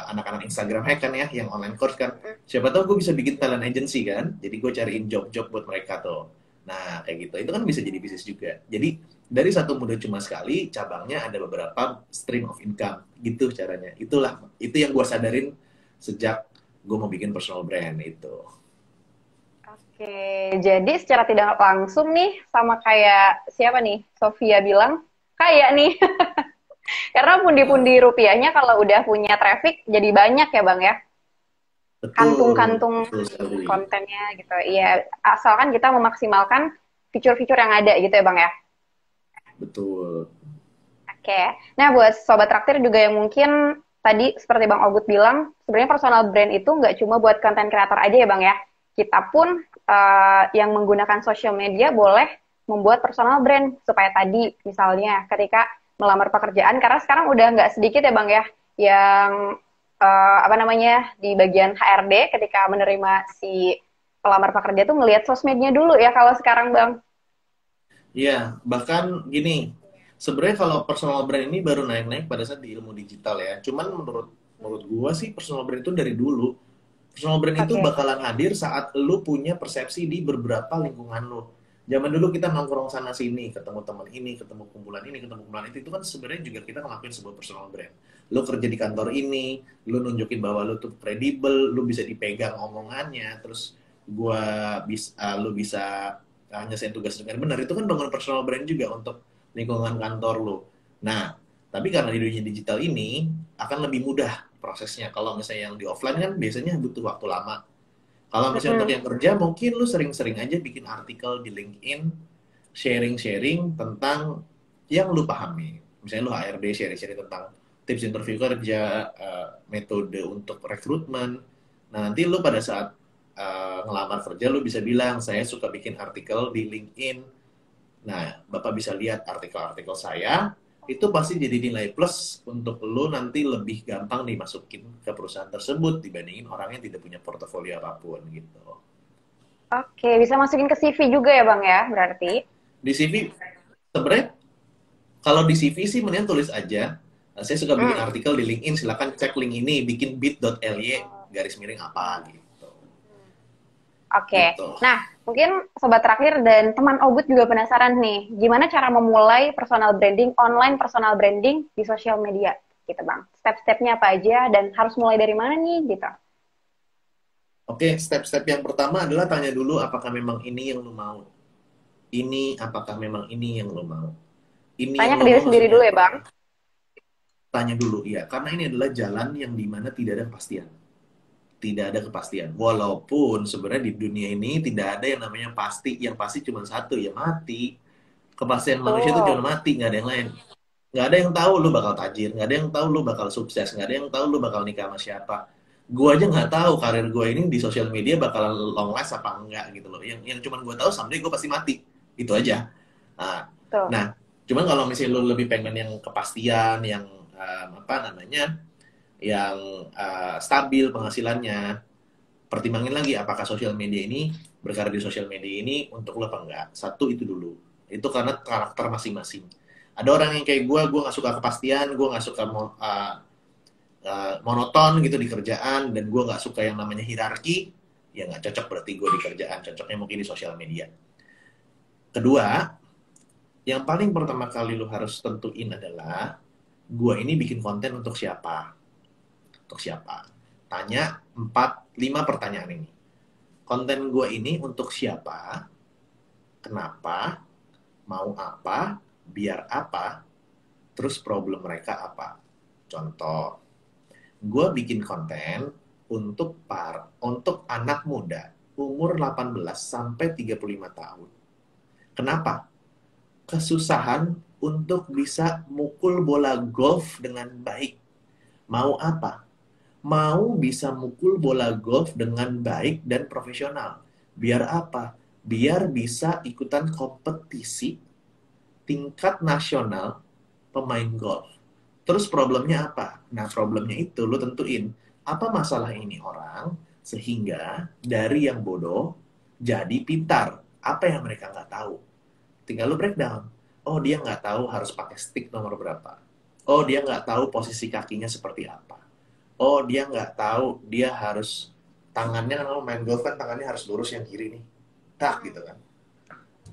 [SPEAKER 2] anak-anak Instagram hack kan ya, yang online course kan. Siapa tahu gue bisa bikin talent agency kan. Jadi gue cariin job-job buat mereka tuh. Nah kayak gitu. Itu kan bisa jadi bisnis juga. Jadi dari satu modal cuma sekali, cabangnya ada beberapa stream of income. Gitu caranya. Itu yang gue sadarin sejak gue mau bikin personal brand itu.
[SPEAKER 1] Oke, jadi secara tidak langsung nih, sama kayak siapa nih, Sofia bilang, kayak nih. Karena pundi-pundi rupiahnya kalau udah punya traffic jadi banyak ya Bang ya.
[SPEAKER 2] Betul,
[SPEAKER 1] Kantung-kantung
[SPEAKER 2] betul sekali.
[SPEAKER 1] kontennya gitu. Iya, asalkan kita memaksimalkan fitur-fitur yang ada gitu ya Bang ya.
[SPEAKER 2] Betul.
[SPEAKER 1] Oke. Nah, buat sobat traktir juga yang mungkin tadi seperti Bang Ogut bilang, sebenarnya personal brand itu nggak cuma buat konten kreator aja ya Bang ya. Kita pun yang menggunakan social media boleh membuat personal brand supaya tadi misalnya ketika melamar pekerjaan, karena sekarang udah nggak sedikit ya Bang ya yang apa namanya di bagian HRD ketika menerima si pelamar pekerja tuh ngelihat sosmednya dulu ya kalau sekarang Bang.
[SPEAKER 2] Iya, bahkan gini, sebenarnya kalau personal brand ini baru naik-naik pada saat di ilmu digital ya. Cuman menurut menurut gua sih personal brand itu dari dulu. Personal brand itu
[SPEAKER 1] Oke.
[SPEAKER 2] bakalan hadir saat lu punya persepsi di beberapa lingkungan lu. Zaman dulu kita nongkrong sana sini, ketemu teman ini, ketemu kumpulan ini, ketemu kumpulan itu kan sebenarnya juga kita ngelakuin sebuah personal brand. Lu kerja di kantor ini, lu nunjukin bahwa lu tuh kredibel, lu bisa dipegang omongannya, terus lu bisa nyelesain tugas dengan benar. Itu kan bangun personal brand juga untuk lingkungan kantor lu. Nah, tapi karena di dunia digital ini akan lebih mudah prosesnya. Kalau misalnya yang di offline kan biasanya butuh waktu lama. Kalau misalnya untuk
[SPEAKER 1] Mm-mm.
[SPEAKER 2] yang kerja, mungkin lu sering-sering aja bikin artikel di LinkedIn, sharing-sharing tentang yang lu pahami. Misalnya lu HRD, sharing-sharing tentang tips interview kerja, metode untuk rekrutmen. Nah, nanti lu pada saat ngelamar kerja, lu bisa bilang, saya suka bikin artikel di LinkedIn. Nah, Bapak bisa lihat artikel-artikel saya, itu pasti jadi nilai plus untuk lo nanti lebih gampang dimasukin ke perusahaan tersebut dibandingin orang yang tidak punya portofolio apapun gitu.
[SPEAKER 1] Oke, bisa masukin ke CV juga ya Bang ya, berarti.
[SPEAKER 2] Di CV, sebenarnya kalau di CV sih mendingan tulis aja, saya suka bikin
[SPEAKER 1] Hmm.
[SPEAKER 2] artikel di LinkedIn, silakan cek link ini, bikin bit.ly garis miring apa gitu.
[SPEAKER 1] Oke,
[SPEAKER 2] Gitu.
[SPEAKER 1] nah mungkin sobat terakhir dan teman Ogut juga penasaran nih, gimana cara memulai personal branding, online personal branding di sosial media, gitu Bang. Step-stepnya apa aja dan harus mulai dari mana nih, gitu.
[SPEAKER 2] Oke, step-step yang pertama adalah tanya dulu apakah memang ini yang lo mau. Apakah memang ini yang lo mau. Ini yang
[SPEAKER 1] Tanya ke
[SPEAKER 2] lo
[SPEAKER 1] diri
[SPEAKER 2] mau
[SPEAKER 1] sendiri
[SPEAKER 2] maksudnya
[SPEAKER 1] dulu ya
[SPEAKER 2] apa?
[SPEAKER 1] Bang.
[SPEAKER 2] Tanya dulu, ya. Karena ini adalah jalan yang dimana tidak ada kepastian. Tidak ada kepastian. Walaupun sebenarnya di dunia ini tidak ada yang namanya pasti. Yang pasti cuma satu, ya mati. Kepastian manusia itu
[SPEAKER 1] Betul.
[SPEAKER 2] cuma mati, nggak ada yang lain. Nggak ada yang tahu lu bakal tajir, nggak ada yang tahu lu bakal sukses, nggak ada yang tahu lu bakal nikah sama siapa. Gue aja nggak tahu karir gue ini di sosial media bakal long last apa enggak gitu loh. Yang cuma gue tahu someday gue pasti mati. Itu aja. Nah,
[SPEAKER 1] Betul.
[SPEAKER 2] nah, cuman kalau misalnya lu lebih pengen yang kepastian, yang apa namanya, yang stabil penghasilannya, pertimbangin lagi apakah sosial media ini, berkarir di sosial media ini untuk lo apa enggak. Satu itu dulu. Itu karena karakter masing-masing. Ada orang yang kayak gue nggak suka kepastian, gue nggak suka monoton gitu di kerjaan, dan gue nggak suka yang namanya hierarki, ya nggak cocok berarti gue di kerjaan, cocoknya mungkin di sosial media. Kedua, yang paling pertama kali lo harus tentuin adalah, gue ini bikin konten untuk siapa. Untuk siapa? Tanya 4-5 pertanyaan ini. Konten gue ini untuk siapa? Kenapa? Mau apa? Biar apa? Terus problem mereka apa? Contoh, gue bikin konten untuk anak muda umur 18 sampai 35 tahun. Kenapa? Kesusahan untuk bisa mukul bola golf dengan baik. Mau apa? Mau bisa mukul bola golf dengan baik dan profesional. Biar apa? Biar bisa ikutan kompetisi tingkat nasional pemain golf. Terus problemnya apa? Nah, problemnya itu lo tentuin apa masalah ini orang sehingga dari yang bodoh jadi pintar. Apa yang mereka nggak tahu? Tinggal lo breakdown. Oh, dia nggak tahu harus pakai stick nomor berapa. Oh, dia nggak tahu posisi kakinya seperti apa. Oh, dia nggak tahu dia harus tangannya, kan kalau main golf kan tangannya harus lurus yang kiri nih. Tak gitu kan.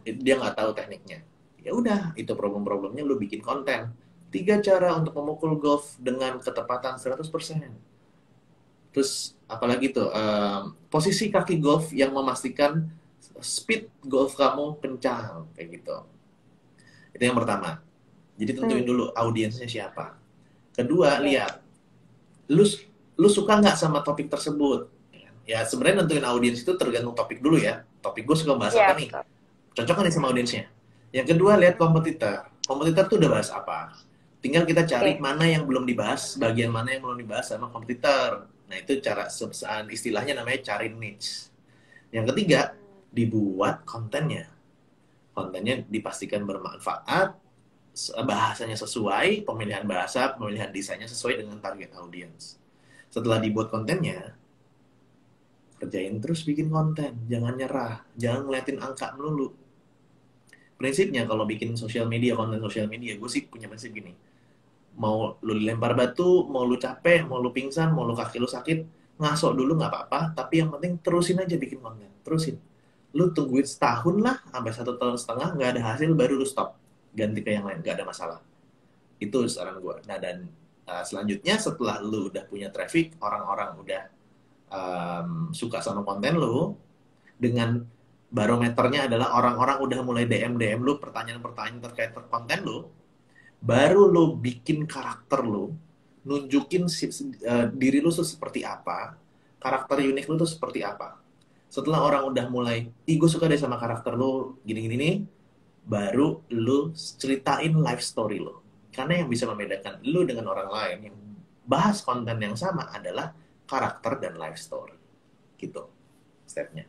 [SPEAKER 2] Dia nggak tahu tekniknya. Ya udah, itu problem-problemnya lu bikin konten. 3 cara untuk memukul golf dengan ketepatan 100%. Terus apalagi tuh, posisi kaki golf yang memastikan speed golf kamu kencang, kayak gitu. Itu yang pertama. Jadi tentuin dulu audiensnya siapa. Kedua, lihat lu lu suka nggak sama topik tersebut. Ya sebenarnya nentuin audiens itu tergantung topik dulu ya. Topik gue suka bahas apa nih? Cocok nggak nih sama audiensnya? Yang kedua, lihat kompetitor. Kompetitor tuh udah bahas apa? Tinggal kita cari mana yang belum dibahas, bagian mana yang belum dibahas sama kompetitor. Nah, itu cara istilahnya namanya cari niche. Yang ketiga, dibuat kontennya. Kontennya dipastikan bermanfaat, bahasanya sesuai, pemilihan bahasa, pemilihan desainnya sesuai dengan target audiens. Setelah dibuat kontennya, kerjain terus bikin konten. Jangan nyerah, jangan ngeliatin angka melulu. Prinsipnya kalau bikin sosial media, konten sosial media, gue sih punya prinsip gini. Mau lu lempar batu, mau lu capek, mau lu pingsan, mau lu kaki lu sakit, ngasok dulu nggak apa-apa, tapi yang penting terusin aja bikin konten. Terusin. Lu tungguin setahun lah, sampai 1,5 tahun, nggak ada hasil, baru lu stop. Ganti ke yang lain, nggak ada masalah. Itu saran gue. Nah, dan selanjutnya setelah lu udah punya traffic, orang-orang udah suka sama konten lu, dengan barometernya adalah orang-orang udah mulai DM lu pertanyaan-pertanyaan terkait konten lu, baru lu bikin karakter lu, nunjukin diri lu tuh seperti apa, karakter unik lu tuh seperti apa. Setelah orang udah mulai, gue suka deh sama karakter lu, gini-gini nih, baru lu ceritain life story lu. Karena yang bisa membedakan lu dengan orang lain yang bahas konten yang sama adalah karakter dan life story. Gitu stepnya.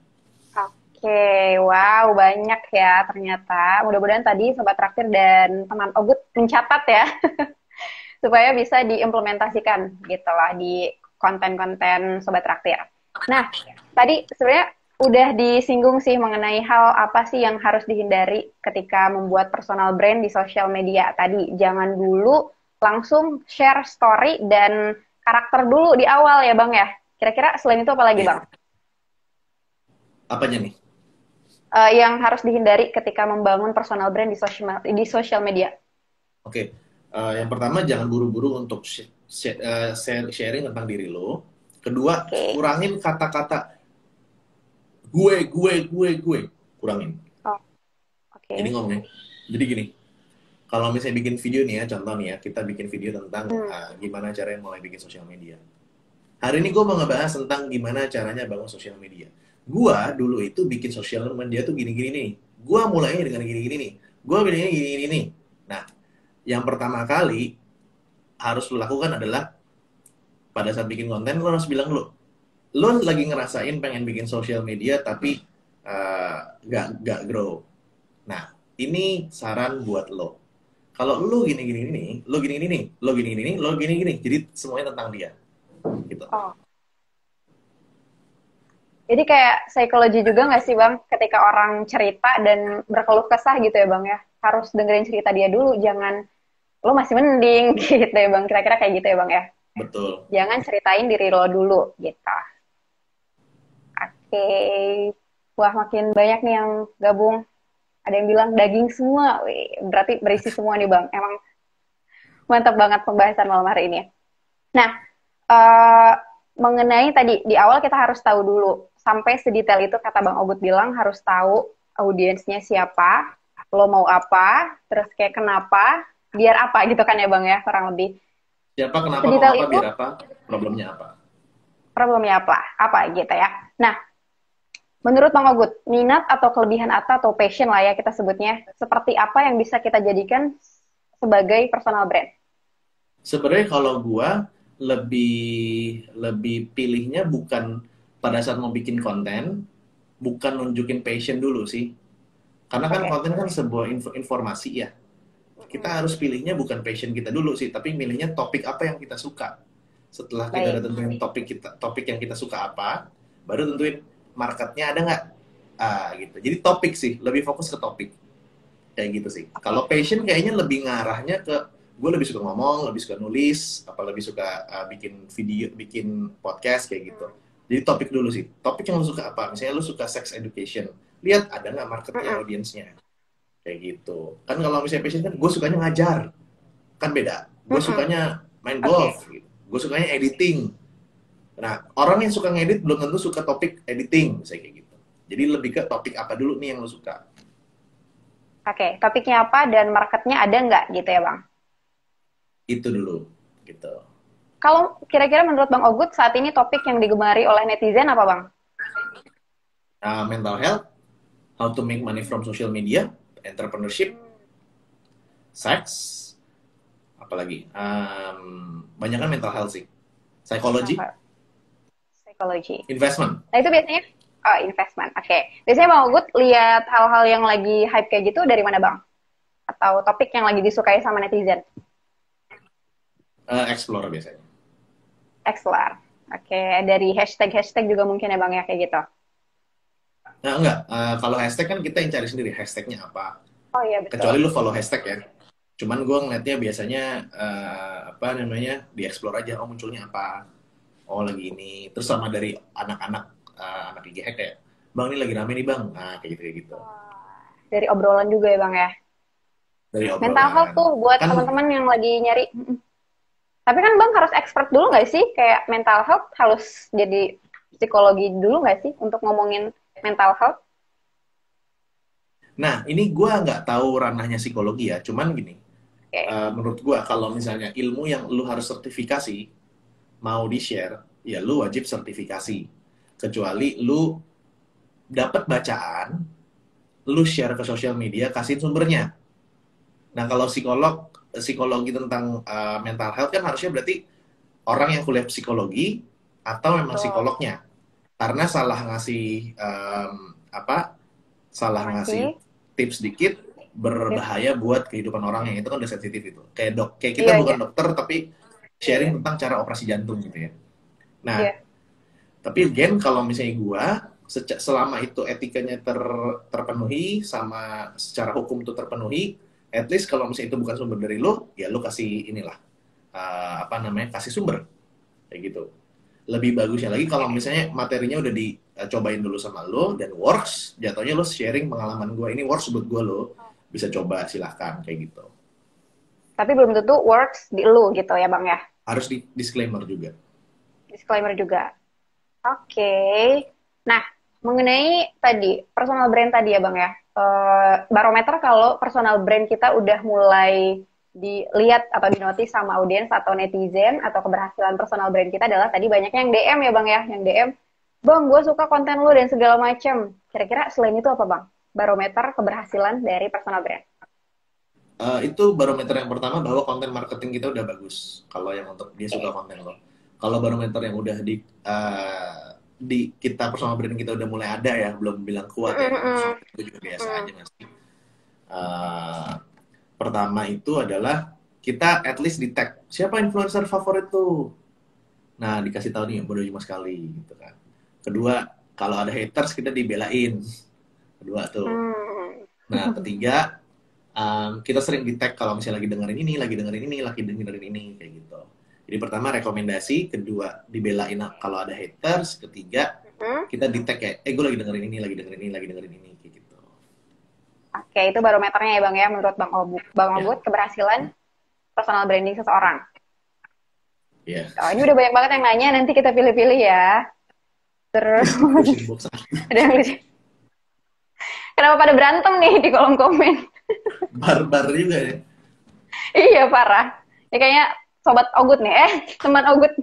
[SPEAKER 1] Oke, wow, banyak ya ternyata. Mudah-mudahan tadi Sobat Traktir dan teman Ogut mencatat ya, supaya bisa diimplementasikan gitu lah di konten-konten Sobat Traktir. Nah, tadi sebenarnya udah disinggung sih mengenai hal apa sih yang harus dihindari ketika membuat personal brand di sosial media. Tadi, jangan dulu langsung share story dan karakter dulu di awal ya Bang ya. Kira-kira selain itu apa lagi Bang?
[SPEAKER 2] Apanya nih?
[SPEAKER 1] Yang harus dihindari ketika membangun personal brand di social media?
[SPEAKER 2] Oke, yang pertama jangan buru-buru untuk sharing tentang diri lo. Kedua, kurangin kata-kata gue, kurangin. Ini ngomongnya. Jadi gini, kalau misalnya bikin video nih ya, contoh nih ya, kita bikin video tentang gimana caranya mulai bikin sosial media. Hari ini gue mau ngebahas tentang gimana caranya bangun sosial media. Gua dulu itu bikin sosial media tuh gini-gini nih. Gua mulainya dengan gini-gini nih. Gua bilangnya gini-gini nih. Nah, yang pertama kali harus lo lakukan adalah pada saat bikin konten lo harus bilang lo lagi ngerasain pengen bikin sosial media tapi gak grow. Nah, ini saran buat lo. Kalau lo gini-gini nih, lo gini-gini nih, lo gini-gini nih, lo gini-gini. Jadi semuanya tentang dia. Gitu.
[SPEAKER 1] Jadi kayak psikologi juga nggak sih Bang, ketika orang cerita dan berkeluh kesah gitu ya Bang ya, harus dengerin cerita dia dulu, jangan lo masih mending gitu ya Bang, kira-kira kayak gitu ya Bang ya.
[SPEAKER 2] Betul.
[SPEAKER 1] Jangan ceritain diri lo dulu gitu. Oke, wah makin banyak nih yang gabung. Ada yang bilang daging semua, wih, berarti berisi semua nih Bang. Emang mantap banget pembahasan malam hari ini. Nah, eh, mengenai tadi di awal kita harus tahu dulu sampai sedetail itu kata Bang Ogut bilang harus tahu audiensnya siapa, lo mau apa, terus kayak kenapa, biar apa gitu kan ya Bang ya kurang lebih.
[SPEAKER 2] Siapa, kenapa, mau
[SPEAKER 1] Sedetail
[SPEAKER 2] apa,
[SPEAKER 1] itu
[SPEAKER 2] biar apa, problemnya apa.
[SPEAKER 1] problemnya apa gitu ya. Nah, menurut Bang Ogut, minat atau kelebihan atau passion lah ya kita sebutnya, seperti apa yang bisa kita jadikan sebagai personal brand?
[SPEAKER 2] Sebenarnya kalau gua lebih lebih pilihnya bukan pada saat mau bikin konten, bukan nunjukin passion dulu sih. Karena kan
[SPEAKER 1] Oke.
[SPEAKER 2] konten kan sebuah informasi ya. Kita harus pilihnya bukan passion kita dulu sih, tapi milihnya topik apa yang kita suka. Setelah kita udah
[SPEAKER 1] Baik.
[SPEAKER 2] tentuin topik yang kita suka apa, baru tentuin marketnya ada nggak. Gitu. Jadi topik sih, lebih fokus ke topik. Kayak gitu sih. Kalau
[SPEAKER 1] Oke.
[SPEAKER 2] passion kayaknya lebih ngarahnya ke gue lebih suka ngomong, lebih suka nulis, apa lebih suka bikin video, bikin podcast kayak gitu. Jadi topik dulu sih. Topik yang lu suka apa? Misalnya lu suka sex education. Lihat ada nggak marketnya,
[SPEAKER 1] Mm-mm.
[SPEAKER 2] audiensnya. Kayak gitu. Kan kalau misalnya passion kan gue sukanya ngajar. Kan beda. Gue
[SPEAKER 1] Mm-mm.
[SPEAKER 2] sukanya main
[SPEAKER 1] Oke.
[SPEAKER 2] golf. Gitu. Gue sukanya editing. Nah, orang yang suka ngedit belum tentu suka topik editing. Misalnya kayak gitu. Jadi lebih ke topik apa dulu nih yang lu suka.
[SPEAKER 1] Oke, topiknya apa dan marketnya ada nggak gitu ya Bang?
[SPEAKER 2] Itu dulu. Gitu.
[SPEAKER 1] Kalau kira-kira menurut Bang Ogut saat ini topik yang digemari oleh netizen apa Bang?
[SPEAKER 2] Mental health, how to make money from social media, entrepreneurship, sex, apalagi banyak kan mental health sih, psychology,
[SPEAKER 1] Apa? Psikologi.
[SPEAKER 2] investment.
[SPEAKER 1] Nah itu biasanya investment. Oke. Biasanya Bang Ogut lihat hal-hal yang lagi hype kayak gitu dari mana Bang? Atau topik yang lagi disukai sama netizen?
[SPEAKER 2] Explore biasanya.
[SPEAKER 1] Explore. Oke, dari hashtag-hashtag juga mungkin ya Bang ya kayak gitu.
[SPEAKER 2] Nah, enggak, kalau hashtag kan kita yang cari sendiri hashtagnya apa.
[SPEAKER 1] Oh iya
[SPEAKER 2] Kecuali
[SPEAKER 1] betul.
[SPEAKER 2] lu follow hashtag ya. Cuman gue ngeliatnya biasanya apa namanya di explore aja. Oh munculnya apa? Oh lagi ini. Terus sama dari anak-anak anak IG hack kayak, bang ini lagi rame nih bang. Nah kayak gitu.
[SPEAKER 1] Dari obrolan juga ya Bang ya.
[SPEAKER 2] Dari
[SPEAKER 1] Mental health
[SPEAKER 2] obrolan.
[SPEAKER 1] tuh buat
[SPEAKER 2] Kan
[SPEAKER 1] teman-teman yang lagi nyari. Tapi kan Bang harus expert dulu nggak sih? Kayak mental health harus jadi psikologi dulu nggak sih untuk ngomongin mental health?
[SPEAKER 2] Nah, ini gue nggak tahu ranahnya psikologi ya, cuman gini,
[SPEAKER 1] Oke.
[SPEAKER 2] menurut gue kalau misalnya ilmu yang lu harus sertifikasi, mau di-share, ya lu wajib sertifikasi. Kecuali lu dapat bacaan, lu share ke sosial media, kasih sumbernya. Nah, kalau psikologi tentang mental health kan harusnya berarti orang yang kuliah psikologi atau memang
[SPEAKER 1] Betul.
[SPEAKER 2] psikolognya. Karena salah ngasih apa salah ngasih
[SPEAKER 1] Informasi.
[SPEAKER 2] tips dikit
[SPEAKER 1] Yep.
[SPEAKER 2] berbahaya buat kehidupan orang yang itu kan udah sensitif itu. Kayak kita
[SPEAKER 1] Iya,
[SPEAKER 2] bukan
[SPEAKER 1] iya.
[SPEAKER 2] dokter tapi
[SPEAKER 1] Iya, iya.
[SPEAKER 2] sharing tentang cara operasi jantung gitu ya. Nah,
[SPEAKER 1] Iya.
[SPEAKER 2] tapi again kalau misalnya gua selama itu etikanya terpenuhi sama secara hukum itu terpenuhi, at least kalau misalnya itu bukan sumber dari lo, ya lo kasih inilah apa namanya kasih sumber kayak gitu. Lebih bagusnya lagi kalau misalnya materinya udah dicobain dulu sama lo dan works, jatuhnya lo sharing pengalaman gue ini works buat gue lo bisa coba silahkan kayak gitu.
[SPEAKER 1] Tapi belum tentu works di lu gitu ya Bang ya.
[SPEAKER 2] Harus di disclaimer juga.
[SPEAKER 1] Disclaimer juga. Oke. Nah, mengenai tadi personal brand tadi ya Bang ya. Barometer kalau personal brand kita udah mulai dilihat atau dinotis sama audiens atau netizen atau keberhasilan personal brand kita adalah tadi banyaknya yang DM ya Bang ya, yang DM, Bang, gue suka konten lu dan segala macam. Kira-kira selain itu apa Bang? Barometer keberhasilan dari personal brand.
[SPEAKER 2] Itu barometer yang pertama bahwa konten marketing kita udah bagus. Kalau yang untuk dia suka
[SPEAKER 1] Oke.
[SPEAKER 2] konten lo. Kalau barometer yang udah di kita personal brand kita udah mulai ada ya, belum bilang kuat ya, karena personal brand itu juga biasa aja masih. Uh, Pertama itu adalah kita at least di tag siapa influencer favorit tuh. Nah dikasih tahu nih bodoh cuma sekali gitu kan. Kedua kalau ada haters kita dibelain. Kedua tuh.
[SPEAKER 1] Hmm.
[SPEAKER 2] Nah ketiga kita sering di tag kalau misalnya lagi dengerin ini, lagi dengerin ini, lagi dengerin ini kayak gitu. Jadi pertama rekomendasi, kedua dibelain kalau ada haters, ketiga
[SPEAKER 1] Hmm.
[SPEAKER 2] kita di tag kayak gue lagi dengerin ini, lagi dengerin ini, lagi dengerin ini kayak gitu.
[SPEAKER 1] Oke, itu barometernya ya Bang ya, menurut Bang
[SPEAKER 2] Ya,
[SPEAKER 1] Obut, keberhasilan personal branding seseorang.
[SPEAKER 2] Iya.
[SPEAKER 1] Oh, ini udah banyak banget yang nanya, nanti kita pilih-pilih ya. Terus
[SPEAKER 2] Question box.
[SPEAKER 1] ada yang lucu. Kenapa pada berantem nih di kolom komen?
[SPEAKER 2] Barbar juga ya.
[SPEAKER 1] Iya parah. Ya kayaknya sobat Ogut nih, teman Ogut.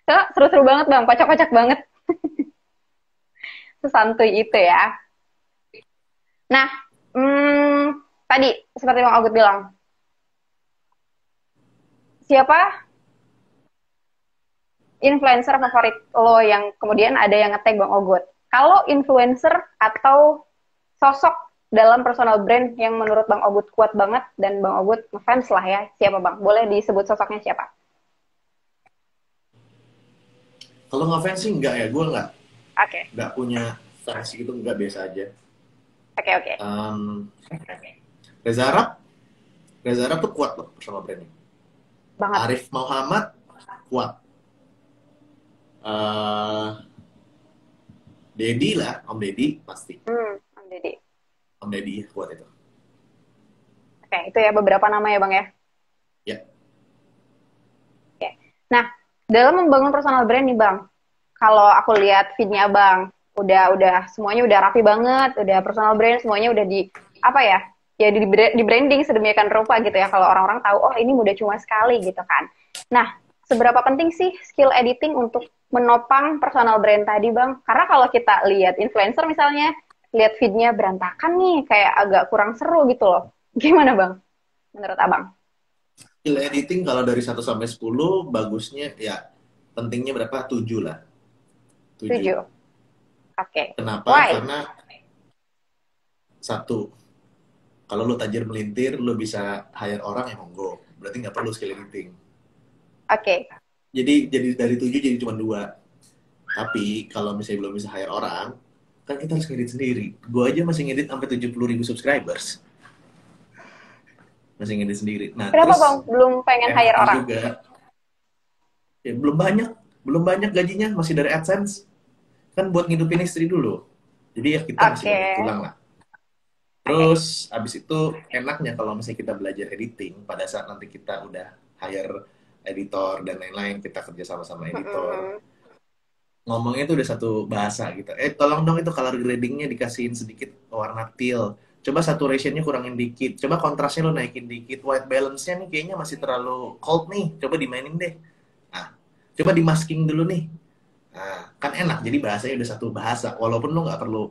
[SPEAKER 1] So, seru-seru banget bang, kocak-kocak banget. Sesantuy itu ya. Nah, tadi seperti bang Ogut bilang, siapa influencer favorit lo yang kemudian ada yang nge-tag bang Ogut? Kalau influencer atau sosok dalam personal brand yang menurut Bang Ogut kuat banget dan Bang Ogut ngefans lah ya, siapa Bang? Boleh disebut sosoknya siapa?
[SPEAKER 2] Kalau ngefans sih enggak ya, gue
[SPEAKER 1] Oke,
[SPEAKER 2] nggak punya fans gitu, nggak, biasa aja.
[SPEAKER 1] oke, oke.
[SPEAKER 2] Reza Arab, Reza Arab tuh kuat loh sama brandnya.
[SPEAKER 1] Banget.
[SPEAKER 2] Arif Muhammad kuat. Eh Dedi lah, Om Dedi pasti.
[SPEAKER 1] Om Deddy.
[SPEAKER 2] Om Dedi kuat itu.
[SPEAKER 1] Oke, itu ya beberapa nama ya Bang ya.
[SPEAKER 2] Ya.
[SPEAKER 1] Oke. Nah, dalam membangun personal brand nih Bang, kalau aku lihat feednya Bang, udah semuanya udah rapi banget, udah personal brand semuanya udah di apa ya? Ya di branding sedemikian rupa gitu ya, kalau orang-orang tahu oh ini mudah cuma sekali gitu kan. Nah, seberapa penting sih skill editing untuk menopang personal brand tadi Bang? Karena kalau kita lihat influencer misalnya, lihat feednya berantakan nih, kayak agak kurang seru gitu loh. Gimana Bang? Menurut Abang?
[SPEAKER 2] Skill editing kalau dari 1 sampai 10 bagusnya ya pentingnya berapa? 7 lah. 7.
[SPEAKER 1] 7. Oke.
[SPEAKER 2] Kenapa?
[SPEAKER 1] Why?
[SPEAKER 2] Karena satu, kalau lu tajir melintir, lu bisa hire orang yang monggo. Berarti nggak perlu skill editing.
[SPEAKER 1] Oke.
[SPEAKER 2] Jadi dari 7 jadi cuma 2. Tapi kalau misalnya belum bisa hire orang, kan kita harus ngedit sendiri. Gue aja masih ngedit sampai 70.000 subscribers. Masih ngedit sendiri. Nah,
[SPEAKER 1] Kenapa
[SPEAKER 2] terus
[SPEAKER 1] Bang belum pengen hire
[SPEAKER 2] enaknya
[SPEAKER 1] orang?
[SPEAKER 2] juga, ya belum banyak gajinya, masih dari AdSense. Kan buat ngidupin istri dulu. Jadi ya kita masih
[SPEAKER 1] Oke.
[SPEAKER 2] banyak tulang lah.
[SPEAKER 1] Oke.
[SPEAKER 2] Terus abis itu enaknya kalau misalnya kita belajar editing, pada saat nanti kita udah hire editor dan lain-lain, kita kerja sama-sama editor,
[SPEAKER 1] Mm-mm.
[SPEAKER 2] ngomongnya itu udah satu bahasa gitu. Tolong dong itu color gradingnya dikasihin sedikit warna teal. Coba saturationnya kurangin dikit. Coba kontrasnya lo naikin dikit. White balance-nya nih kayaknya masih terlalu cold nih. Coba dimainin deh. Nah, coba di masking dulu nih. Nah, kan enak. Jadi bahasanya udah satu bahasa. Walaupun lo nggak perlu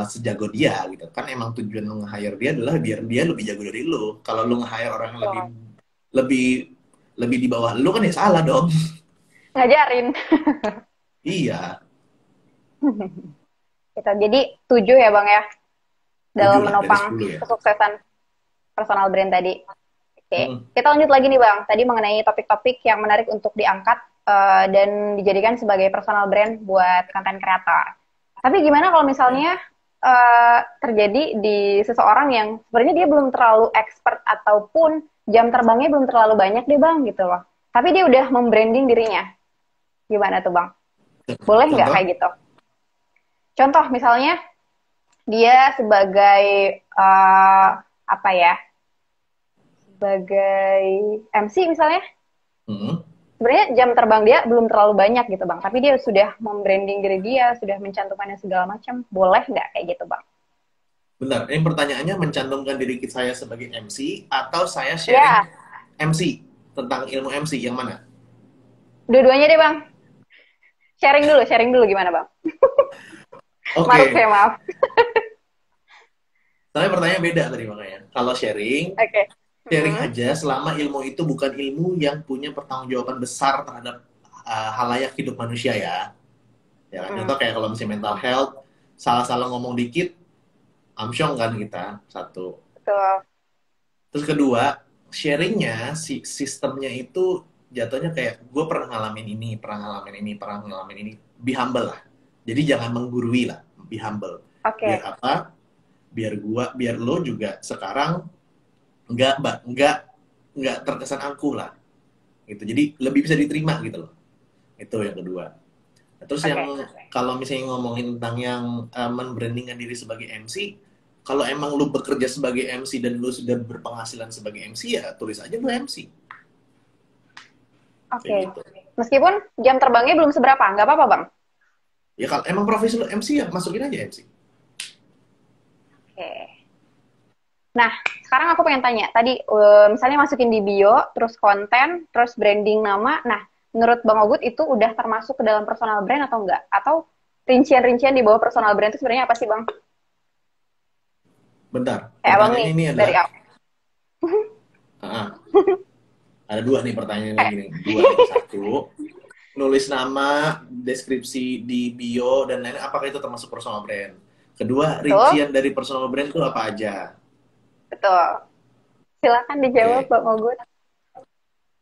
[SPEAKER 2] sejago dia gitu. Kan emang tujuan lo nge-hire dia adalah biar dia lebih jago dari lo. Kalau lo nge-hire orang yang lebih
[SPEAKER 1] Betul.
[SPEAKER 2] lebih lebih di bawah lo kan ya salah dong.
[SPEAKER 1] Ngajarin.
[SPEAKER 2] Iya,
[SPEAKER 1] Gitu. Jadi 7 ya Bang ya,
[SPEAKER 2] 7
[SPEAKER 1] dalam
[SPEAKER 2] lah dari
[SPEAKER 1] menopang
[SPEAKER 2] 10 ya.
[SPEAKER 1] kesuksesan personal brand tadi. Oke.
[SPEAKER 2] Hmm.
[SPEAKER 1] Kita lanjut lagi nih Bang. Tadi mengenai topik-topik yang menarik untuk diangkat dan dijadikan sebagai personal brand buat konten kreator. Tapi gimana kalau misalnya terjadi di seseorang yang sebenarnya dia belum terlalu expert ataupun jam terbangnya belum terlalu banyak deh Bang gitu loh. Tapi dia udah membranding dirinya. Gimana tuh Bang? Boleh nggak
[SPEAKER 2] Contoh?
[SPEAKER 1] kayak gitu? Contoh misalnya dia sebagai apa ya? Sebagai MC misalnya,
[SPEAKER 2] Hmm.
[SPEAKER 1] sebenarnya jam terbang dia belum terlalu banyak gitu Bang, tapi dia sudah membranding diri dia, sudah mencantumkannya segala macam. Boleh nggak kayak gitu Bang?
[SPEAKER 2] Benar. Ini pertanyaannya mencantumkan diri saya sebagai MC atau saya sharing
[SPEAKER 1] Ya,
[SPEAKER 2] MC tentang ilmu MC yang mana?
[SPEAKER 1] dua-duanya deh Bang. Sharing dulu gimana Bang? Maruk
[SPEAKER 2] Oke,
[SPEAKER 1] ya maaf.
[SPEAKER 2] soalnya pertanyaan beda tadi makanya. Kalau sharing,
[SPEAKER 1] Oke.
[SPEAKER 2] sharing
[SPEAKER 1] Mm-mm.
[SPEAKER 2] aja selama ilmu itu bukan ilmu yang punya pertanggungjawaban besar terhadap halayak hidup manusia ya. Ya kan?
[SPEAKER 1] Mm.
[SPEAKER 2] Contoh kayak kalau misalnya mental health, salah-salah ngomong dikit, amsyong kan kita, satu.
[SPEAKER 1] Betul.
[SPEAKER 2] Terus kedua, sharingnya, sistemnya itu jatuhnya kayak gue pernah ngalamin ini, pernah ngalamin ini. Be humble lah. Jadi jangan menggurui lah, be humble. Biar
[SPEAKER 1] Oke.
[SPEAKER 2] apa? Biar lo juga sekarang nggak nggak nggak terkesan angkuh lah. Gitu. Jadi lebih bisa diterima gitu loh. Itu yang kedua. Nah, terus yang
[SPEAKER 1] Oke.
[SPEAKER 2] kalau misalnya ngomongin tentang yang membrandingkan diri sebagai MC, kalau emang lu bekerja sebagai MC dan lu sudah berpenghasilan sebagai MC ya tulis aja lu MC. Kayak
[SPEAKER 1] Oke.
[SPEAKER 2] gitu.
[SPEAKER 1] Meskipun jam terbangnya belum seberapa, nggak apa-apa Bang?
[SPEAKER 2] Ya kalau emang profesi lu MC ya masukin aja MC.
[SPEAKER 1] Oke. Nah, sekarang aku pengen tanya. Tadi misalnya masukin di bio, terus konten, terus branding nama. Nah, menurut Bang Ogut itu udah termasuk ke dalam personal brand atau enggak? Atau rincian-rincian di bawah personal brand itu sebenarnya apa sih Bang?
[SPEAKER 2] Bentar,
[SPEAKER 1] Kayak Abang
[SPEAKER 2] pertanyaannya
[SPEAKER 1] nih,
[SPEAKER 2] ini
[SPEAKER 1] dari
[SPEAKER 2] adalah,
[SPEAKER 1] awal.
[SPEAKER 2] ah, ada dua nih pertanyaan lagi nih. Dua nih. Satu, nulis nama, deskripsi di bio, dan lain-lain, apakah itu termasuk personal brand? Kedua,
[SPEAKER 1] Betul?
[SPEAKER 2] rincian dari personal brand itu apa aja?
[SPEAKER 1] Betul. Silakan dijawab
[SPEAKER 2] Oke,
[SPEAKER 1] Bang Ogut.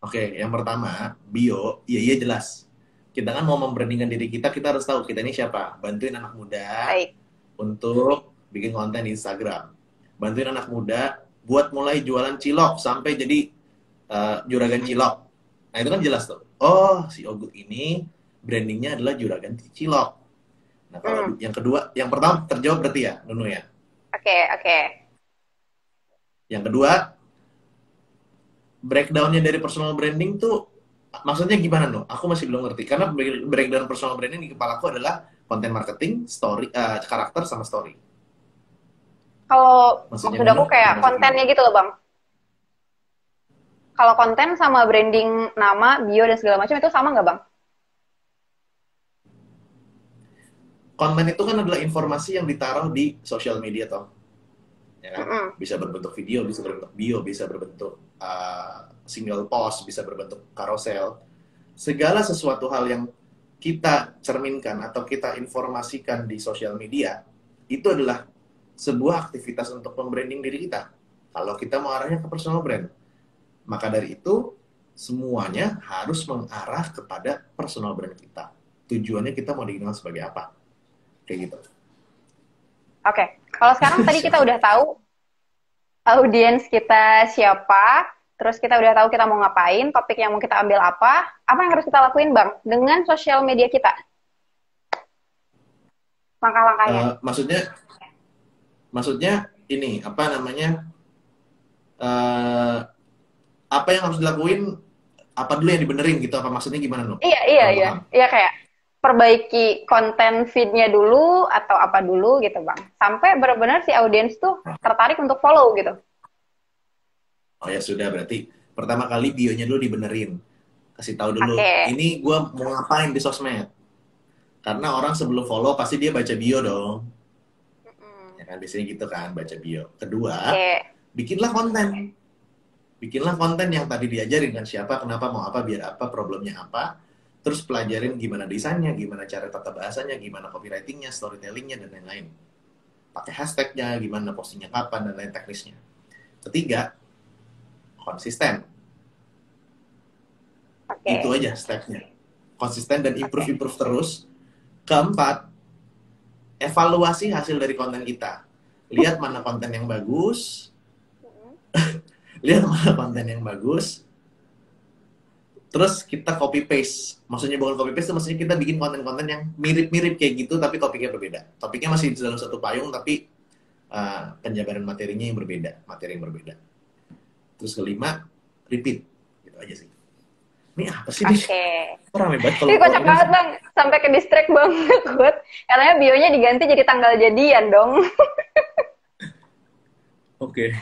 [SPEAKER 2] oke. Yang pertama, bio, iya iya jelas. Kita kan mau membrandingkan diri kita, kita harus tahu kita ini siapa. Bantuin anak muda
[SPEAKER 1] Baik.
[SPEAKER 2] untuk bikin konten di Instagram. Bantuin anak muda buat mulai jualan cilok sampai jadi juragan cilok. Nah itu kan jelas tuh. Oh, si Ogut ini brandingnya adalah juragan cilok. Nah kalau
[SPEAKER 1] Hmm.
[SPEAKER 2] yang kedua, yang pertama terjawab berarti ya, Nunu ya.
[SPEAKER 1] Oke, oke.
[SPEAKER 2] Yang kedua, breakdownnya dari personal branding tuh maksudnya gimana Nuh? Aku masih belum ngerti. Karena breakdown personal branding di kepalaku adalah konten marketing, story, karakter sama story.
[SPEAKER 1] Kalau
[SPEAKER 2] Maksudnya
[SPEAKER 1] maksud aku
[SPEAKER 2] Nunu
[SPEAKER 1] kayak
[SPEAKER 2] termasuk gimana?
[SPEAKER 1] kontennya gitu loh Bang. Kalau konten sama branding nama, bio dan segala macam itu sama nggak Bang?
[SPEAKER 2] Konten itu kan adalah informasi yang ditaruh di sosial media toh, ya kan?
[SPEAKER 1] Mm-mm.
[SPEAKER 2] Bisa berbentuk video, bisa berbentuk bio, bisa berbentuk single post, bisa berbentuk carousel. Segala sesuatu hal yang kita cerminkan atau kita informasikan di sosial media itu adalah sebuah aktivitas untuk membranding diri kita. Kalau kita mau arahnya ke personal brand, maka dari itu semuanya harus mengarah kepada personal brand kita. Tujuannya kita mau dikenal sebagai apa? Kayak gitu.
[SPEAKER 1] Oke. Kalau sekarang tadi kita udah tahu audiens kita siapa, terus kita udah tahu kita mau ngapain, topik yang mau kita ambil apa yang harus kita lakuin Bang dengan sosial media kita? Langkah-langkahnya.
[SPEAKER 2] Maksudnya, maksudnya ini apa namanya? eh, apa yang harus dilakuin? Apa dulu yang dibenerin gitu? Apa maksudnya gimana Nuh?
[SPEAKER 1] Iya, iya,
[SPEAKER 2] Kurang
[SPEAKER 1] iya.
[SPEAKER 2] paham.
[SPEAKER 1] Iya kayak perbaiki konten feed-nya dulu atau apa dulu gitu Bang. Sampai benar-benar si audiens tuh tertarik untuk follow gitu.
[SPEAKER 2] Oh ya sudah, berarti pertama kali bionya dulu dibenerin. Kasih tahu dulu,
[SPEAKER 1] Oke.
[SPEAKER 2] ini gue mau ngapain di sosmed. Karena orang sebelum follow pasti dia baca bio dong.
[SPEAKER 1] Mm-mm.
[SPEAKER 2] Ya kan, biasanya gitu kan, baca bio. Kedua,
[SPEAKER 1] Oke.
[SPEAKER 2] bikinlah konten. Bikinlah konten yang tadi diajarin kan siapa, kenapa, mau apa, biar apa, problemnya apa. Terus pelajarin gimana desainnya, gimana cara tata bahasanya, gimana copywritingnya, storytellingnya, dan lain-lain. Pakai hashtagnya, gimana postingnya kapan, dan lain teknisnya. Ketiga, konsisten. Itu
[SPEAKER 1] Oke.
[SPEAKER 2] aja stepnya. Konsisten dan improve-improve terus. Keempat, evaluasi hasil dari konten kita. Lihat mana konten yang bagus, lihat mana konten yang bagus, terus kita copy paste. Maksudnya bukan copy paste, maksudnya kita bikin konten-konten yang mirip-mirip kayak gitu, tapi topiknya berbeda. Topiknya masih dalam satu payung, tapi penjabaran materinya yang berbeda, materi yang berbeda. Terus kelima, repeat. Gitu aja sih. Ini apa sih nih?
[SPEAKER 1] Oke.
[SPEAKER 2] Rame banget kalau
[SPEAKER 1] Ini kocak
[SPEAKER 2] ini.
[SPEAKER 1] banget Bang. Sampai ke distract banget. Katanya bionya diganti jadi tanggal jadian dong.
[SPEAKER 2] Oke.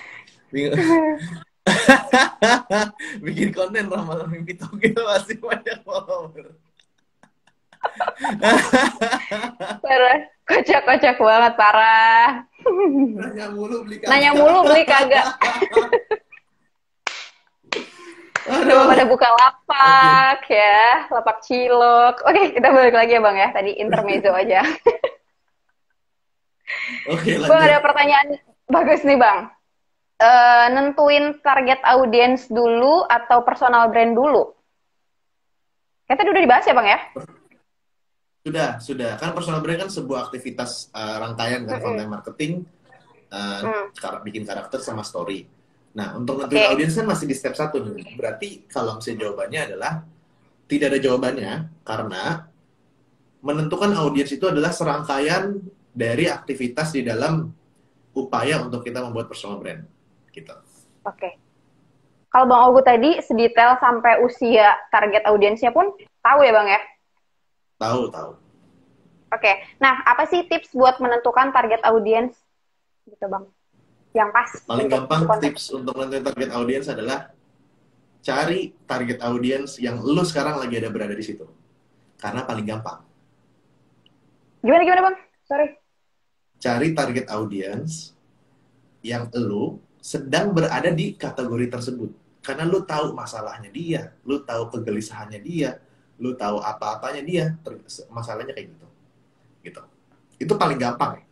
[SPEAKER 2] Bikin konten ramalan mimpi togel masih banyak follower.
[SPEAKER 1] Parah. Kocak-kocak banget, parah.
[SPEAKER 2] Nanya mulu beli
[SPEAKER 1] Nanya
[SPEAKER 2] kagak.
[SPEAKER 1] mulu beli kagak. Coba pada
[SPEAKER 2] Aduh.
[SPEAKER 1] buka
[SPEAKER 2] Oke.
[SPEAKER 1] lapak ya, lapak cilok. Oke, kita balik lagi ya Bang ya. Tadi intermezzo aja.
[SPEAKER 2] Oke,
[SPEAKER 1] Bang
[SPEAKER 2] lanjut.
[SPEAKER 1] ada pertanyaan bagus nih Bang. Nentuin target audiens dulu atau personal brand dulu? Kita tadi udah dibahas ya Bang ya?
[SPEAKER 2] Sudah. Kan personal brand kan sebuah aktivitas rangkaian kan
[SPEAKER 1] Mm-mm.
[SPEAKER 2] konten marketing,
[SPEAKER 1] Mm.
[SPEAKER 2] bikin karakter sama story. Nah, untuk nentuin
[SPEAKER 1] Oke.
[SPEAKER 2] audiens kan masih di step 1 nih. Berarti kalau misalnya jawabannya adalah tidak ada jawabannya karena menentukan audiens itu adalah serangkaian dari aktivitas di dalam upaya untuk kita membuat personal brand. Gitu.
[SPEAKER 1] Oke. Kalau Bang Ogu tadi sedetail sampai usia target audiensnya pun Tahu ya Bang ya?
[SPEAKER 2] Tahu, tahu.
[SPEAKER 1] Oke. Nah, apa sih tips buat menentukan target audiens gitu Bang? Yang pas
[SPEAKER 2] Paling
[SPEAKER 1] untuk
[SPEAKER 2] gampang
[SPEAKER 1] konten.
[SPEAKER 2] tips untuk menentukan target audiens adalah cari target audiens yang lu sekarang lagi ada berada di situ. Karena paling gampang.
[SPEAKER 1] Gimana gimana Bang? Sorry.
[SPEAKER 2] Cari target audiens yang lu sedang berada di kategori tersebut. Karena lu tahu masalahnya dia, lu tahu kegelisahannya dia, lu tahu apa-apanya dia, masalahnya kayak gitu. Gitu. Itu paling gampang.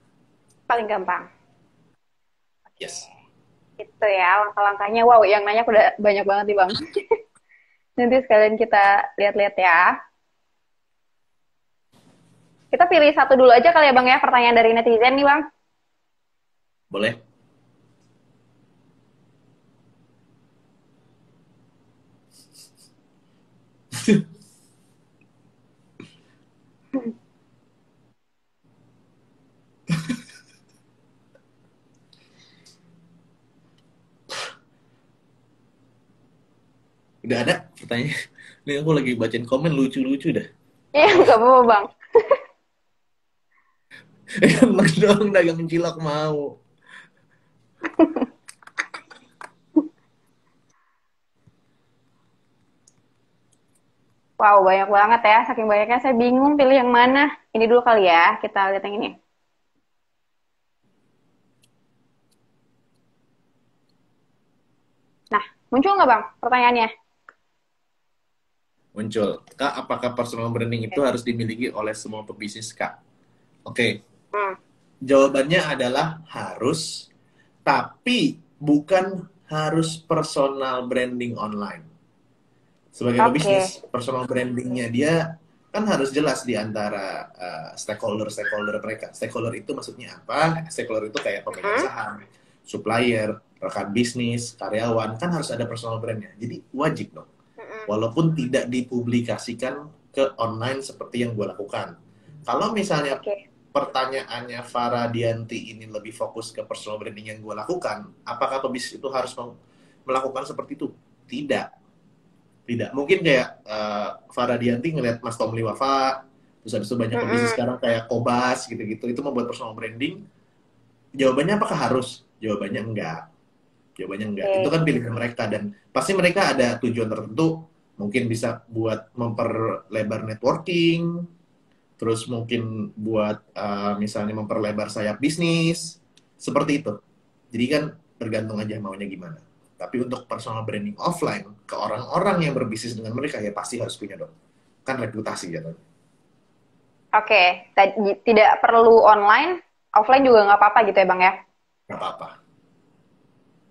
[SPEAKER 1] Paling gampang. Oke.
[SPEAKER 2] Yes.
[SPEAKER 1] Itu ya langkah-langkahnya. Wow, yang nanya udah banyak banget nih Bang. Nanti sekalian kita lihat-lihat ya. Kita pilih satu dulu aja kali ya Bang ya, pertanyaan dari netizen nih Bang.
[SPEAKER 2] Boleh? Udah ada pertanyaan. Ini aku lagi bacain komen lucu-lucu dah.
[SPEAKER 1] Iya, nggak apa-apa Bang.
[SPEAKER 2] Enak dong dagang cilok mau.
[SPEAKER 1] Wow, banyak banget ya. Saking banyaknya saya bingung pilih yang mana. Ini dulu kali ya, kita lihat yang ini. Nah, muncul nggak Bang pertanyaannya?
[SPEAKER 2] Muncul. Kak, apakah personal branding itu harus dimiliki oleh semua pebisnis, Kak? Oke.
[SPEAKER 1] Hmm.
[SPEAKER 2] Jawabannya adalah harus, tapi bukan harus personal branding online. Sebagai
[SPEAKER 1] Oke.
[SPEAKER 2] pebisnis, personal brandingnya dia kan harus jelas di antara stakeholder mereka. Stakeholder itu maksudnya apa? Stakeholder itu kayak pemegang
[SPEAKER 1] Hmm.
[SPEAKER 2] saham, supplier, rekan bisnis, karyawan, kan harus ada personal brandnya. Jadi wajib dong. Walaupun tidak dipublikasikan ke online seperti yang gue lakukan. Kalau misalnya
[SPEAKER 1] Oke.
[SPEAKER 2] pertanyaannya Farah Dianti ini lebih fokus ke personal branding yang gue lakukan, apakah pebisnis itu harus melakukan seperti itu? Tidak. Tidak. Mungkin kayak Farah Dianti ngeliat Mas Tomli Wafa, terus habis itu banyak pebisnis
[SPEAKER 1] Mm-mm.
[SPEAKER 2] sekarang kayak Kobas gitu-gitu, itu membuat personal branding. Jawabannya apakah harus? Jawabannya enggak. Jawabannya enggak. Itu
[SPEAKER 1] Oke.
[SPEAKER 2] kan pilihan mereka dan pasti mereka ada tujuan tertentu. Mungkin bisa buat memperlebar networking, terus mungkin buat misalnya memperlebar sayap bisnis, seperti itu. Jadi kan tergantung aja maunya gimana. Tapi untuk personal branding offline, ke orang-orang yang berbisnis dengan mereka, ya pasti harus punya dong. Kan reputasi ya.
[SPEAKER 1] Oke. Tidak perlu online, offline juga nggak apa-apa gitu ya Bang ya?
[SPEAKER 2] Gak apa-apa.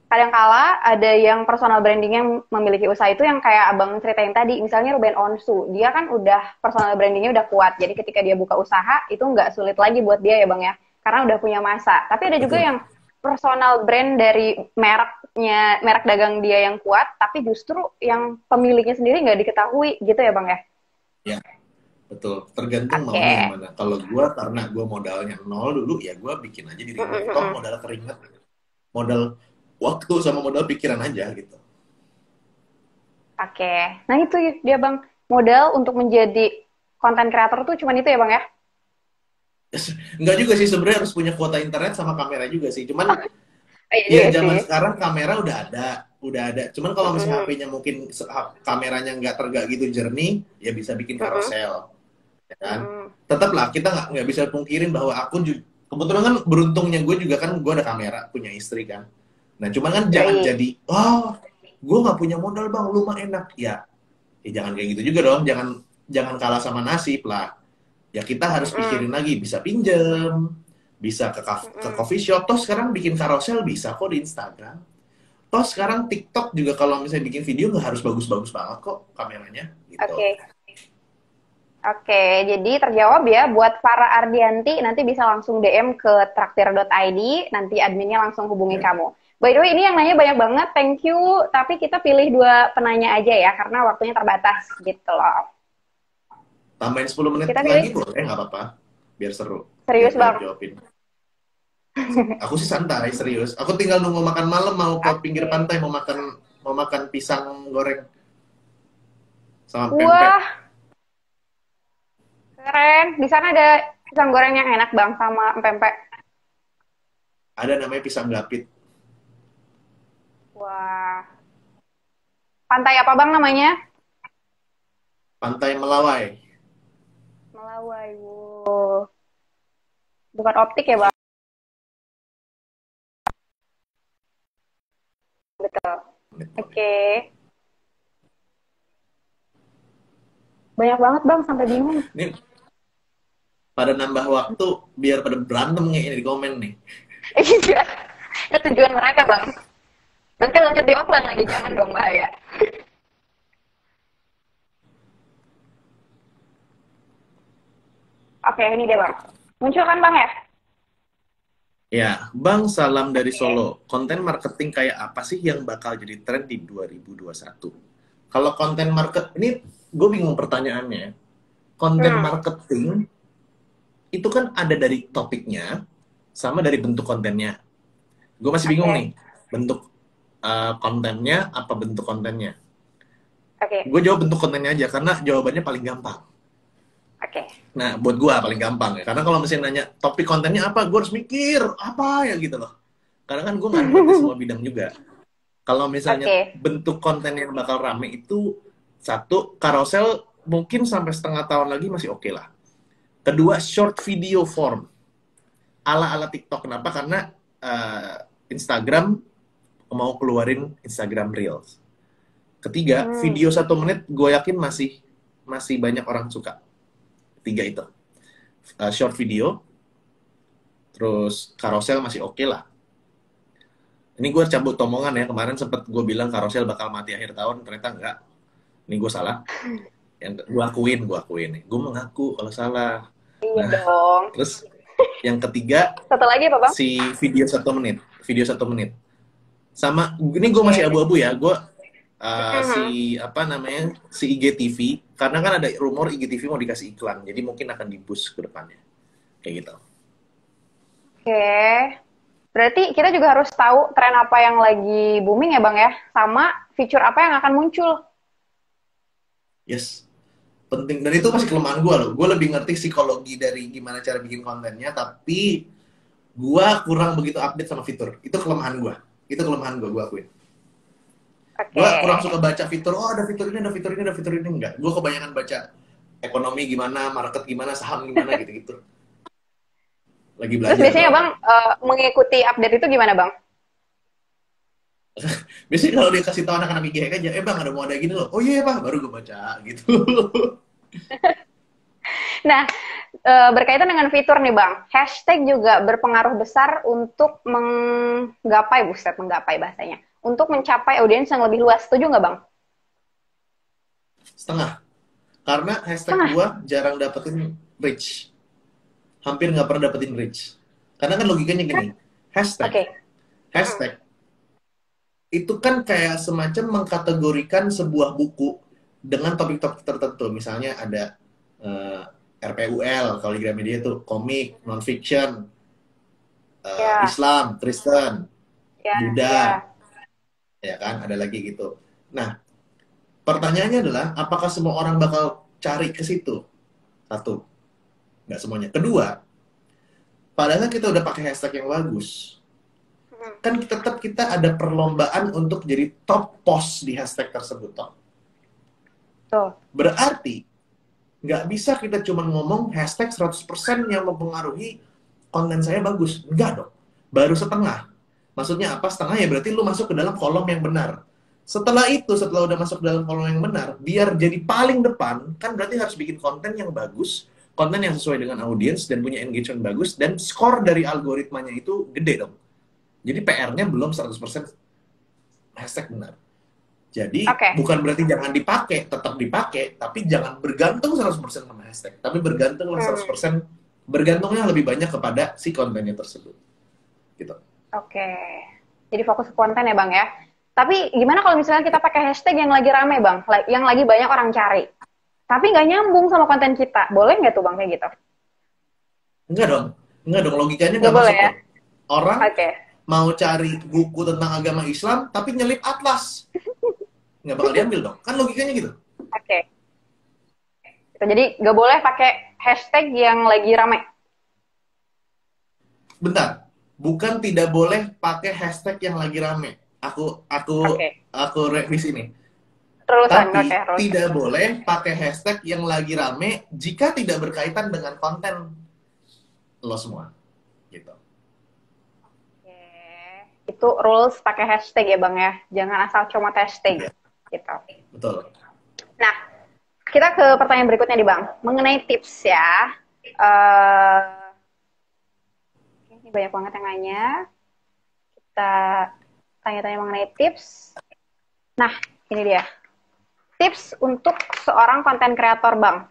[SPEAKER 1] Kadangkala ada yang personal branding yang memiliki usaha itu yang kayak abang ceritain tadi, misalnya Ruben Onsu, dia kan udah personal brandingnya udah kuat, jadi ketika dia buka usaha itu nggak sulit lagi buat dia ya bang ya, karena udah punya masa. Tapi ada juga
[SPEAKER 2] Betul.
[SPEAKER 1] yang personal brand dari merek dagang dia yang kuat, tapi justru yang pemiliknya sendiri nggak diketahui gitu ya bang ya?
[SPEAKER 2] Ya, betul. Tergantung
[SPEAKER 1] Oke.
[SPEAKER 2] maunya yang mana. Kalau gue, karena gue modalnya nol dulu, ya gue bikin aja diri gue. Toh modal keringat, modal waktu sama modal pikiran aja gitu.
[SPEAKER 1] Oke, nah itu dia bang, modal untuk menjadi konten kreator tuh cuman itu ya bang ya?
[SPEAKER 2] Enggak juga sih, sebenarnya harus punya kuota internet sama kamera juga sih. Cuman
[SPEAKER 1] Oh, iya
[SPEAKER 2] ya
[SPEAKER 1] juga sih.
[SPEAKER 2] zaman sekarang kamera udah ada, udah ada. Cuman kalau misalnya
[SPEAKER 1] Mm-mm.
[SPEAKER 2] HP-nya mungkin kameranya nggak gitu jernih, ya bisa bikin
[SPEAKER 1] Mm-mm.
[SPEAKER 2] karosel, ya kan?
[SPEAKER 1] Mm-mm.
[SPEAKER 2] Tetaplah kita nggak bisa pungkirin bahwa akun kebetulan kan beruntungnya gue juga kan gue ada kamera, punya istri kan. Nah cuman kan jangan
[SPEAKER 1] Yoi.
[SPEAKER 2] jadi, oh gue nggak punya modal bang, lu mah enak ya jangan kayak gitu juga dong, jangan jangan kalah sama nasib lah. Ya kita harus
[SPEAKER 1] Mm-mm.
[SPEAKER 2] pikirin lagi, bisa pinjem, bisa ke
[SPEAKER 1] Mm-mm.
[SPEAKER 2] coffee shop, toh sekarang bikin karosel bisa kok di Instagram. Toh sekarang TikTok juga kalau misalnya bikin video nggak harus bagus-bagus banget kok kameranya gitu.
[SPEAKER 1] Oke. Oke, jadi terjawab ya buat para Ardianti nanti bisa langsung DM ke traktir.id, nanti adminnya langsung hubungi
[SPEAKER 2] Ya.
[SPEAKER 1] kamu. By the way, ini yang nanya banyak banget, thank you. Tapi kita pilih dua penanya aja ya, karena waktunya terbatas gitu loh.
[SPEAKER 2] Tambahin 10 menit
[SPEAKER 1] Kita
[SPEAKER 2] lagi
[SPEAKER 1] pilih
[SPEAKER 2] boleh nggak apa-apa? Biar seru, biar
[SPEAKER 1] serius bang.
[SPEAKER 2] jawab-jawabin. Aku sih santai, serius. Aku tinggal nunggu makan malam, mau ke pinggir
[SPEAKER 1] Oke.
[SPEAKER 2] pantai, mau makan pisang goreng sama
[SPEAKER 1] Wah,
[SPEAKER 2] pempek.
[SPEAKER 1] Keren. Di sana ada pisang goreng yang enak bang sama pempek.
[SPEAKER 2] Ada namanya pisang gapit.
[SPEAKER 1] Wah. Pantai apa bang namanya?
[SPEAKER 2] Pantai Melawai.
[SPEAKER 1] Melawai. Wow. Bukan optik ya bang? Betul. Oke. Banyak banget bang sampai bingung.
[SPEAKER 2] Ini pada nambah waktu biar pada berantem nih ini di komen nih.
[SPEAKER 1] Iya. Itu tujuan mereka bang. Nanti lanjut di offline lagi, jangan dong bahaya. Oke, ini dia bang. Muncul kan bang ya?
[SPEAKER 2] Ya, Bang, salam dari Solo. Konten marketing kayak apa sih yang bakal jadi tren di 2021? Kalau konten market, ini gue bingung pertanyaannya. Konten
[SPEAKER 1] Hmm,
[SPEAKER 2] marketing itu kan ada dari topiknya, sama dari bentuk kontennya. Gue masih bingung nih,
[SPEAKER 1] oke.
[SPEAKER 2] bentuk kontennya apa bentuk kontennya.
[SPEAKER 1] Oke,
[SPEAKER 2] Gue jawab bentuk kontennya aja, karena jawabannya paling gampang.
[SPEAKER 1] oke.
[SPEAKER 2] Nah, buat gue paling gampang ya. Karena kalau misalnya nanya topik kontennya apa, gue harus mikir apa ya gitu loh. Karena kan gue nggak ngerti semua bidang juga. Kalau misalnya
[SPEAKER 1] Oke.
[SPEAKER 2] bentuk konten yang bakal rame itu, satu, carousel mungkin sampai setengah tahun lagi masih oke lah. Kedua, short video form. Ala-ala TikTok. Kenapa? Karena Instagram mau keluarin Instagram Reels. Ketiga,
[SPEAKER 1] Hmm,
[SPEAKER 2] video 1 menit gue yakin masih banyak orang suka. Tiga itu. Short video, terus carousel masih oke lah. Ini gue cabut omongan ya, kemarin sempet gue bilang carousel bakal mati akhir tahun, ternyata enggak. Ini gue salah. Yang gue akuin. Gue mengaku kalau salah.
[SPEAKER 1] iya
[SPEAKER 2] Nah,
[SPEAKER 1] dong.
[SPEAKER 2] terus yang ketiga,
[SPEAKER 1] Satu lagi apa bang?
[SPEAKER 2] si video 1 menit. Video 1 menit. Sama, ini gue masih
[SPEAKER 1] Oke.
[SPEAKER 2] abu-abu ya. Gue
[SPEAKER 1] Mhm.
[SPEAKER 2] apa namanya, si IGTV. Karena kan ada rumor IGTV mau dikasih iklan. Jadi mungkin akan di-boost ke depannya. Kayak gitu.
[SPEAKER 1] Oke. Berarti kita juga harus tahu tren apa yang lagi booming ya bang ya, sama fitur apa yang akan muncul.
[SPEAKER 2] Yes. Penting. Dan itu masih kelemahan gue loh. Gue lebih ngerti psikologi dari gimana cara bikin kontennya. Tapi gue kurang begitu update sama fitur. Itu kelemahan gue. Itu kelemahan gue akuin.
[SPEAKER 1] Oke.
[SPEAKER 2] Gue kurang suka baca fitur, oh ada fitur ini, ada fitur ini, ada fitur ini. Enggak. Gue kebanyakan baca ekonomi gimana, market gimana, saham gimana, gitu-gitu. Lagi
[SPEAKER 1] Terus
[SPEAKER 2] belajar
[SPEAKER 1] biasanya bang
[SPEAKER 2] soalnya.
[SPEAKER 1] mengikuti update itu gimana bang?
[SPEAKER 2] Biasanya kalau dia kasih tahu anak-anak IG aja, bang ada mau ada gini loh. Oh iya pak, baru gue baca gitu.
[SPEAKER 1] Nah, berkaitan dengan fitur nih Bang, hashtag juga berpengaruh besar untuk menggapai, buset, menggapai bahasanya, untuk mencapai audiens yang lebih luas. Setuju nggak Bang?
[SPEAKER 2] Setengah. Karena hashtag
[SPEAKER 1] Setengah.
[SPEAKER 2] gue jarang dapetin reach. Hampir nggak pernah dapetin reach. Karena kan logikanya gini, hashtag,
[SPEAKER 1] Oke. Mm-mm.
[SPEAKER 2] hashtag itu kan kayak semacam mengkategorikan sebuah buku dengan topik-topik tertentu. Misalnya ada eh, RPUL, kalau di Gramedia itu komik, non-fiction,
[SPEAKER 1] Ya,
[SPEAKER 2] Islam, Kristen,
[SPEAKER 1] ya,
[SPEAKER 2] Buddha,
[SPEAKER 1] ya.
[SPEAKER 2] ya kan, ada lagi gitu. Nah, pertanyaannya adalah, apakah semua orang bakal cari ke situ? Satu, nggak semuanya. Kedua, padahal kita udah pakai hashtag yang bagus,
[SPEAKER 1] Mm.
[SPEAKER 2] kan tetap kita ada perlombaan untuk jadi top post di hashtag tersebut. Toh.
[SPEAKER 1] Tuh.
[SPEAKER 2] Berarti, nggak bisa kita cuma ngomong hashtag 100% yang mempengaruhi konten saya bagus. Enggak dong. Baru setengah. Maksudnya apa? Setengah ya berarti lu masuk ke dalam kolom yang benar. Setelah itu, setelah udah masuk ke dalam kolom yang benar, biar jadi paling depan, kan berarti harus bikin konten yang bagus, konten yang sesuai dengan audiens, dan punya engagement bagus, dan skor dari algoritmanya itu gede dong. Jadi PR-nya belum 100% hashtag benar. Jadi
[SPEAKER 1] Oke.
[SPEAKER 2] bukan berarti jangan dipakai, tetap dipakai, tapi jangan bergantung 100% sama hashtag. Tapi bergantunglah
[SPEAKER 1] Hmm.
[SPEAKER 2] 100%, bergantungnya lebih banyak kepada si kontennya tersebut. Gitu.
[SPEAKER 1] Oke. Jadi fokus ke konten ya Bang ya. Tapi gimana kalau misalnya kita pakai hashtag yang lagi rame Bang, yang lagi banyak orang cari, tapi nggak nyambung sama konten kita, boleh nggak tuh Bang kayak gitu?
[SPEAKER 2] Enggak dong. Enggak dong, logikanya
[SPEAKER 1] Nggak
[SPEAKER 2] nggak
[SPEAKER 1] boleh
[SPEAKER 2] masuk
[SPEAKER 1] ya?
[SPEAKER 2] dong. Orang
[SPEAKER 1] Oke.
[SPEAKER 2] mau cari buku tentang agama Islam, tapi nyelip atlas. Nggak bakal diambil dong. Kan logikanya gitu.
[SPEAKER 1] Oke. Gitu. Jadi nggak boleh pakai hashtag yang lagi rame.
[SPEAKER 2] Bentar, bukan tidak boleh pakai hashtag yang lagi rame.
[SPEAKER 1] Oke.
[SPEAKER 2] Aku revisi nih.
[SPEAKER 1] Rulusan, oke,
[SPEAKER 2] Tapi
[SPEAKER 1] rulusan.
[SPEAKER 2] tidak boleh pakai hashtag yang lagi rame jika tidak berkaitan dengan konten lo semua, gitu.
[SPEAKER 1] Oke. Itu rules pakai hashtag ya Bang ya. Jangan asal cuma hashtag
[SPEAKER 2] Iya,
[SPEAKER 1] gitu.
[SPEAKER 2] betul.
[SPEAKER 1] Nah, kita ke pertanyaan berikutnya nih Bang. Mengenai tips ya. Eh ini banyak banget yang nanya. Kita tanya-tanya mengenai tips. Nah, ini dia. Tips untuk seorang konten kreator Bang.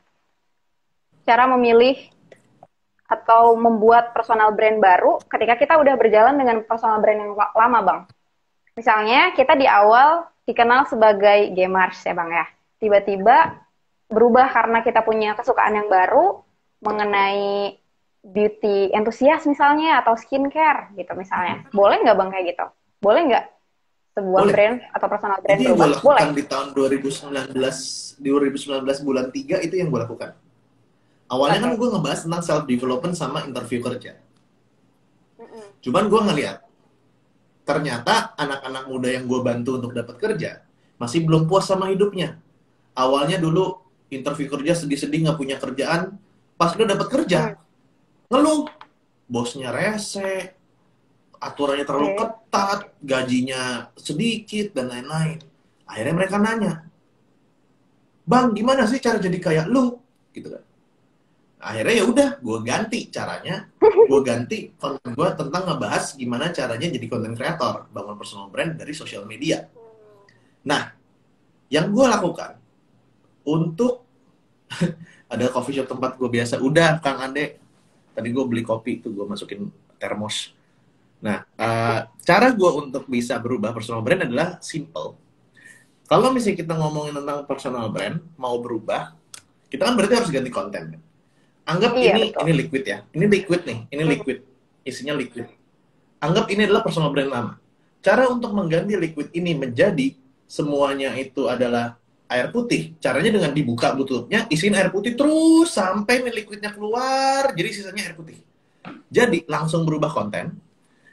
[SPEAKER 1] Cara memilih atau membuat personal brand baru ketika kita udah berjalan dengan personal brand yang lama Bang. Misalnya kita di awal dikenal sebagai gamers ya Bang ya. Tiba-tiba berubah karena kita punya kesukaan yang baru mengenai beauty enthusiast misalnya atau skincare gitu misalnya. Boleh nggak Bang kayak gitu? Boleh nggak sebuah
[SPEAKER 2] Boleh.
[SPEAKER 1] brand atau personal brand
[SPEAKER 2] Itu yang gue
[SPEAKER 1] berubah? Boleh.
[SPEAKER 2] lakukan di tahun 2019 bulan 3 itu yang gue lakukan. Awalnya kan
[SPEAKER 1] Oke.
[SPEAKER 2] gue ngebahas tentang self development sama interview kerja.
[SPEAKER 1] Mm-mm.
[SPEAKER 2] Cuman gue ngeliat ternyata anak-anak muda yang gue bantu untuk dapat kerja masih belum puas sama hidupnya. Awalnya dulu interview kerja sedih-sedih nggak punya kerjaan, pas udah dapat
[SPEAKER 1] Mm.
[SPEAKER 2] kerja ngeluh, bosnya rese, aturannya terlalu
[SPEAKER 1] Oke.
[SPEAKER 2] ketat, gajinya sedikit dan lain-lain. Akhirnya mereka nanya, bang gimana sih cara jadi kayak lu, gitu kan? Akhirnya ya udah, gue ganti caranya, gue ganti konten gue tentang ngebahas gimana caranya jadi content creator, bangun personal brand dari sosial media. Nah, yang gue lakukan untuk ada coffee shop tempat gue biasa, udah Kang Ande, tadi gue beli kopi tuh gue masukin termos. Nah, cara gue untuk bisa berubah personal brand adalah simple. Kalau misalnya kita ngomongin tentang personal brand, mau berubah, kita kan berarti harus ganti konten. Anggap
[SPEAKER 1] Iya
[SPEAKER 2] ini
[SPEAKER 1] betul.
[SPEAKER 2] liquid ya. Ini liquid nih, ini
[SPEAKER 1] Mm.
[SPEAKER 2] liquid. Isinya liquid. Anggap ini adalah personal brand lama. Cara untuk mengganti liquid ini menjadi semuanya itu adalah air putih. Caranya dengan dibuka bututnya, isiin air putih terus sampai nih liquidnya keluar, jadi sisanya air putih. Jadi langsung berubah konten.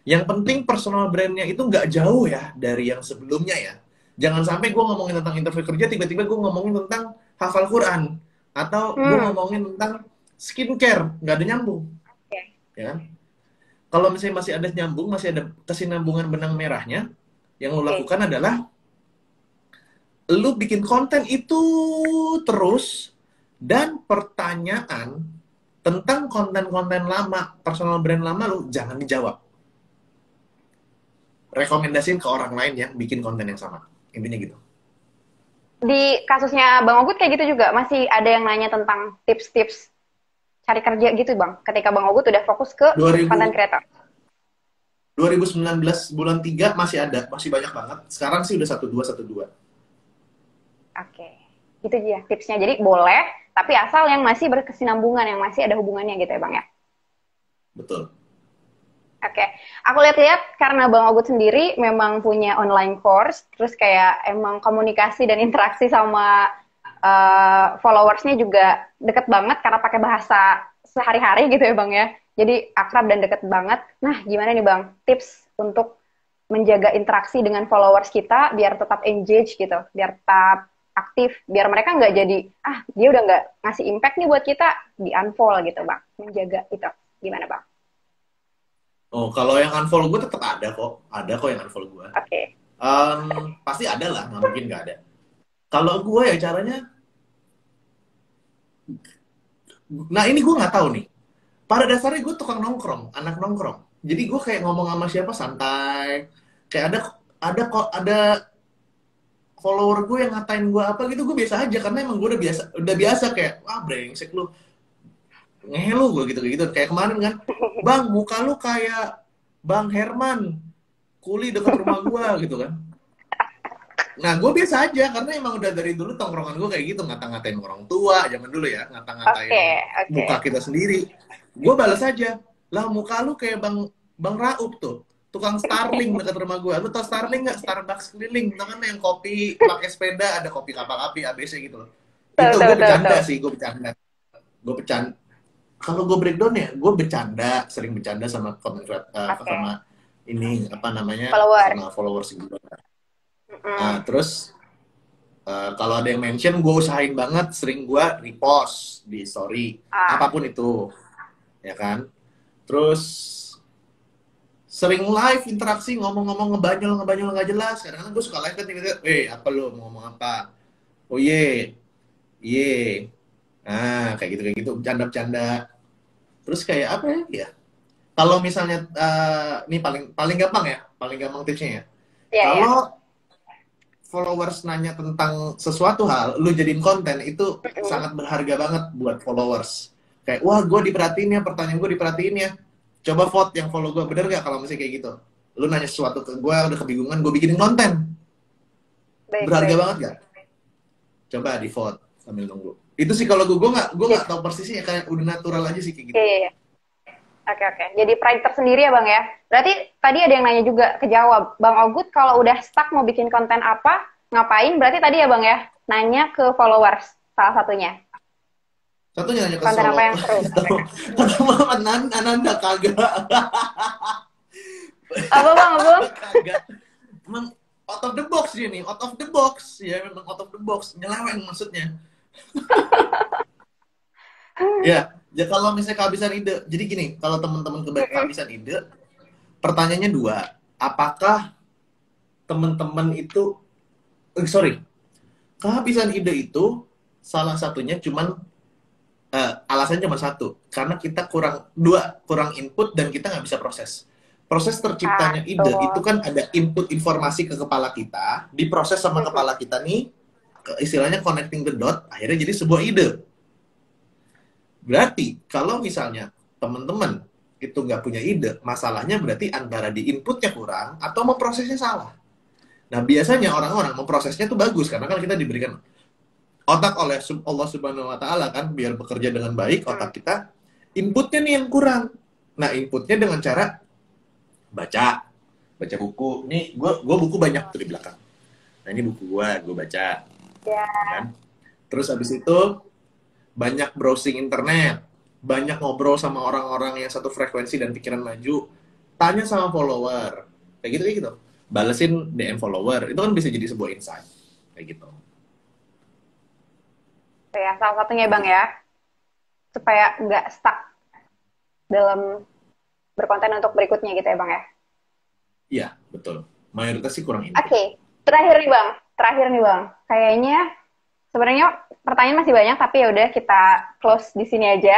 [SPEAKER 2] Yang penting personal brandnya itu nggak jauh ya dari yang sebelumnya ya. Jangan sampai gue ngomongin tentang interview kerja, tiba-tiba gue ngomongin tentang hafal Quran. Atau gue
[SPEAKER 1] Hmm.
[SPEAKER 2] ngomongin tentang skincare, nggak ada nyambung.
[SPEAKER 1] Oke.
[SPEAKER 2] Ya kan? Kalau misalnya masih ada nyambung, masih ada kesinambungan benang merahnya, yang lo
[SPEAKER 1] Oke.
[SPEAKER 2] lakukan adalah lo bikin konten itu terus, dan pertanyaan tentang konten-konten lama, personal brand lama lo jangan dijawab. Rekomendasiin ke orang lain yang bikin konten yang sama. Intinya gitu.
[SPEAKER 1] Di kasusnya Bang Ogut kayak gitu juga masih ada yang nanya tentang tips-tips cari kerja gitu Bang. Ketika Bang Ogut udah fokus ke
[SPEAKER 2] 2000,
[SPEAKER 1] content creator.
[SPEAKER 2] 2019 bulan 3 masih ada, masih banyak banget. Sekarang sih udah 1212.
[SPEAKER 1] Oke. Itu dia tipsnya. Jadi boleh, tapi asal yang masih berkesinambungan, yang masih ada hubungannya gitu ya Bang ya.
[SPEAKER 2] Betul.
[SPEAKER 1] Oke, aku lihat-lihat karena Bang Ogut sendiri memang punya online course, terus kayak emang komunikasi dan interaksi sama followersnya juga deket banget karena pakai bahasa sehari-hari gitu ya Bang ya. Jadi akrab dan deket banget. Nah, gimana nih Bang, tips untuk menjaga interaksi dengan followers kita biar tetap engage gitu, biar tetap aktif, biar mereka nggak jadi, dia udah nggak ngasih impact nih buat kita, di unfollow gitu Bang. Menjaga itu, gimana Bang?
[SPEAKER 2] Oh, kalau yang unfollow gue tetap ada kok. Ada kok yang unfollow gue.
[SPEAKER 1] Oke.
[SPEAKER 2] Pasti ada lah, nggak mungkin nggak ada. Kalau gue ya caranya, nah ini gue nggak tahu nih. Pada dasarnya gue tukang nongkrong, anak nongkrong. Jadi gue kayak ngomong sama siapa santai. Kayak ada follower gue yang ngatain gue apa gitu, gue biasa aja karena emang gue udah biasa kayak brengsek lu, ngehe lu, gue gitu kayak kemarin kan, bang muka lu kayak Bang Herman kuli deket rumah gue gitu kan. Nah gue biasa aja karena emang udah dari dulu tongkrongan gue kayak gitu, ngata-ngatain orang tua zaman dulu ya, ngata-ngatain
[SPEAKER 1] Oke, oke.
[SPEAKER 2] muka kita sendiri. Gue balas aja, lah muka lu kayak Bang Raup tuh, tukang Starling dekat rumah gue. Lu tau Starling nggak? Starbucks keliling, tau kan yang kopi pakai sepeda, ada kopi kapal api ABC gitu loh.
[SPEAKER 1] Betul,
[SPEAKER 2] Itu
[SPEAKER 1] betul,
[SPEAKER 2] gue
[SPEAKER 1] betul,
[SPEAKER 2] bercanda
[SPEAKER 1] betul.
[SPEAKER 2] sih, gue bercanda. kalau gue breakdown ya, gue bercanda, sering bercanda sama
[SPEAKER 1] Oke.
[SPEAKER 2] sama ini apa namanya,
[SPEAKER 1] Followers.
[SPEAKER 2] sama followers gue.
[SPEAKER 1] Mm-mm.
[SPEAKER 2] Terus kalau ada yang mention, gue usahain banget, sering gue repost di story,
[SPEAKER 1] Ah,
[SPEAKER 2] apapun itu, ya kan. Terus sering live interaksi, ngomong-ngomong, ngebanyol nggak jelas. Kadang-kadang gue suka live kan tiba-tiba, apa lo mau ngomong apa? Oh iya, iya. Kayak gitu, bercanda-bercanda. Terus kayak apa ya? Kalau misalnya ini paling paling gampang ya, paling gampang tipsnya ya.
[SPEAKER 1] iya ya.
[SPEAKER 2] Kalau followers nanya tentang sesuatu hal, lu jadiin konten itu sangat berharga banget buat followers. Kayak, wah gue diperhatiin ya, pertanyaan gue diperhatiin ya. Coba vote yang follow gue, bener gak kalau misalnya kayak gitu? Lu nanya sesuatu ke gue, udah kebingungan, gue bikinin konten.
[SPEAKER 1] Baik,
[SPEAKER 2] Berharga
[SPEAKER 1] baik.
[SPEAKER 2] banget gak? Coba di vote sambil nunggu. Itu sih kalau gue
[SPEAKER 1] Iya,
[SPEAKER 2] nggak tahu persisnya, kayak udah natural aja sih kayak
[SPEAKER 1] iya,
[SPEAKER 2] gitu.
[SPEAKER 1] iya. Oke, oke. Jadi pride tersendiri ya, Bang ya. Berarti tadi ada yang nanya juga kejawab. Bang Ogut kalau udah stuck mau bikin konten apa, ngapain? Berarti tadi ya, Bang ya, nanya ke followers salah satunya.
[SPEAKER 2] Satunya nanya ke
[SPEAKER 1] Konten apa
[SPEAKER 2] Solo,
[SPEAKER 1] yang seru?
[SPEAKER 2] kata Muhammad Ananda kagak,
[SPEAKER 1] Apa, Bang, Abang?
[SPEAKER 2] kagak. Emang out of the box dia nih, out of the box ya, memang out of the box, nyeleweng maksudnya. Ya kalau misalnya kehabisan ide, jadi gini, kalau teman-teman kehabisan ide, pertanyaannya dua, apakah teman-teman itu, sorry, kehabisan ide itu salah satunya cuman alasannya cuma satu, karena kita kurang input dan kita nggak bisa proses. Proses
[SPEAKER 1] Ah,
[SPEAKER 2] terciptanya ide itu
[SPEAKER 1] betul.
[SPEAKER 2] kan ada input informasi ke kepala kita, diproses sama kepala kita nih, istilahnya connecting the dot, akhirnya jadi sebuah ide. Berarti kalau misalnya teman-teman itu nggak punya ide, masalahnya berarti antara di inputnya kurang atau memprosesnya salah. Nah biasanya orang-orang memprosesnya tuh bagus karena kan kita diberikan otak oleh Allah Subhanahu Wa Taala kan biar bekerja dengan baik
[SPEAKER 1] Hmm.
[SPEAKER 2] otak kita, inputnya nih yang kurang. Nah inputnya dengan cara baca, baca buku. Nih gue buku banyak tuh di belakang. Nah ini buku gue baca,
[SPEAKER 1] Ya,
[SPEAKER 2] kan. Terus abis itu banyak browsing internet, banyak ngobrol sama orang-orang yang satu frekuensi dan pikiran maju, tanya sama follower, kayak gitu, balesin DM follower, itu kan bisa jadi sebuah insight, kayak gitu.
[SPEAKER 1] itu ya. Salah satunya, Bang ya. Supaya nggak stuck dalam berkonten untuk berikutnya gitu ya, Bang ya.
[SPEAKER 2] Iya, betul. Mayoritas sih kurang input.
[SPEAKER 1] Oke, terakhir nih Bang. Terakhir nih Bang. Kayaknya sebenarnya pertanyaan masih banyak tapi ya udah kita close di sini aja.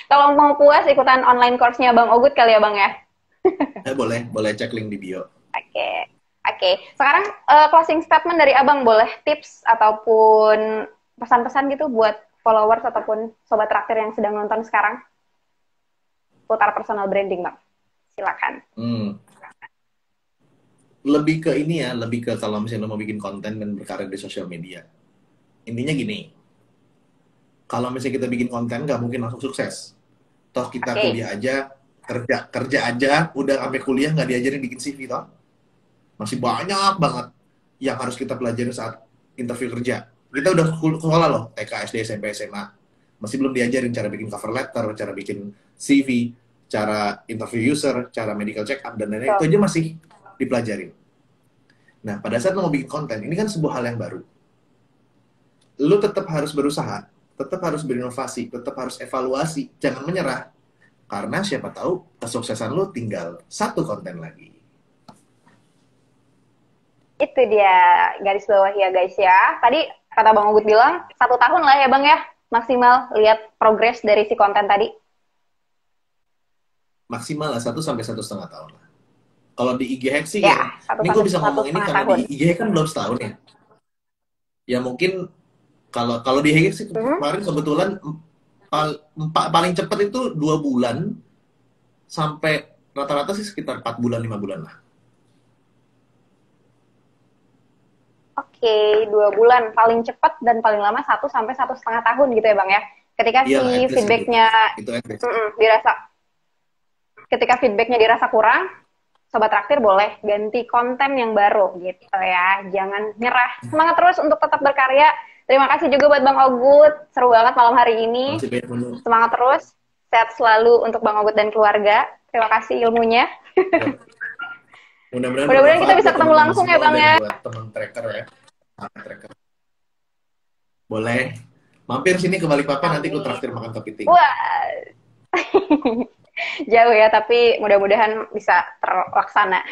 [SPEAKER 1] Kalau mau puas ikutan online course-nya Bang Ogut kali ya Bang ya.
[SPEAKER 2] Boleh cek link di bio.
[SPEAKER 1] Oke. Oke. Sekarang closing statement dari Abang boleh tips ataupun pesan-pesan gitu buat followers ataupun sobat traktir yang sedang nonton sekarang. Putar personal branding Bang. Silakan.
[SPEAKER 2] Hmm. Lebih ke ini ya, lebih ke kalau misalnya lo mau bikin konten dan berkarir di sosial media. Intinya gini, kalau misalnya kita bikin konten nggak mungkin langsung sukses. Toh kita
[SPEAKER 1] Oke.
[SPEAKER 2] kuliah aja, kerja aja, udah sampai kuliah nggak diajarin bikin CV toh. Masih banyak banget yang harus kita pelajari saat interview kerja. Kita udah sekolah loh, TK, SD, SMP, SMA. Masih belum diajarin cara bikin cover letter, cara bikin CV, cara interview user, cara medical check up, dan lain-lain. Itu
[SPEAKER 1] Betul.
[SPEAKER 2] aja masih dipelajarin. Nah, pada saat lo mau bikin konten, ini kan sebuah hal yang baru. Lo tetap harus berusaha, tetap harus berinovasi, tetap harus evaluasi, jangan menyerah. Karena siapa tahu kesuksesan lo tinggal satu konten lagi.
[SPEAKER 1] Itu dia garis bawah ya guys ya. Tadi kata Bang Ogut bilang 1 tahun lah ya Bang ya maksimal lihat progres dari si konten tadi.
[SPEAKER 2] Maksimal lah 1 sampai 1,5 tahun lah. Kalau di IG Hack sih ya,
[SPEAKER 1] Ya, satu
[SPEAKER 2] ini gue
[SPEAKER 1] sampai
[SPEAKER 2] bisa
[SPEAKER 1] satu
[SPEAKER 2] ngomong ini
[SPEAKER 1] setengah
[SPEAKER 2] karena
[SPEAKER 1] tahun.
[SPEAKER 2] di IG Hack kan belum setahun ya. Ya mungkin kalau kalau di Hack sih
[SPEAKER 1] Mhm.
[SPEAKER 2] kemarin kebetulan paling cepat itu 2 bulan sampai rata-rata sih sekitar 4 bulan 5 bulan lah.
[SPEAKER 1] Oke, 2 bulan paling cepat dan paling lama 1 sampai 1,5 tahun gitu ya Bang ya. Ketika
[SPEAKER 2] Iya lah,
[SPEAKER 1] si
[SPEAKER 2] at least itu.
[SPEAKER 1] feedbacknya
[SPEAKER 2] Itu at least.
[SPEAKER 1] dirasa, ketika feedbacknya dirasa kurang, Sobat Traktir boleh ganti konten yang baru gitu ya. Jangan nyerah. Semangat terus untuk tetap berkarya. Terima kasih juga buat Bang Ogut. Seru banget malam hari ini.
[SPEAKER 2] Masih banyak menurut.
[SPEAKER 1] Semangat terus. Sehat selalu untuk Bang Ogut dan keluarga. Terima kasih ilmunya.
[SPEAKER 2] Ya. Mudah-mudahan
[SPEAKER 1] Mudah-mudahan kita
[SPEAKER 2] bermanfaat
[SPEAKER 1] bisa
[SPEAKER 2] buat
[SPEAKER 1] ketemu
[SPEAKER 2] teman-teman
[SPEAKER 1] langsung ya
[SPEAKER 2] semua
[SPEAKER 1] Bang
[SPEAKER 2] dan
[SPEAKER 1] ya.
[SPEAKER 2] buat teman tracker ya. Tracker. Boleh. Mampir sini ke Balikpapan, nanti ku
[SPEAKER 1] Amin.
[SPEAKER 2] traktir makan kepiting.
[SPEAKER 1] Wah, jauh ya, tapi mudah-mudahan bisa terlaksana.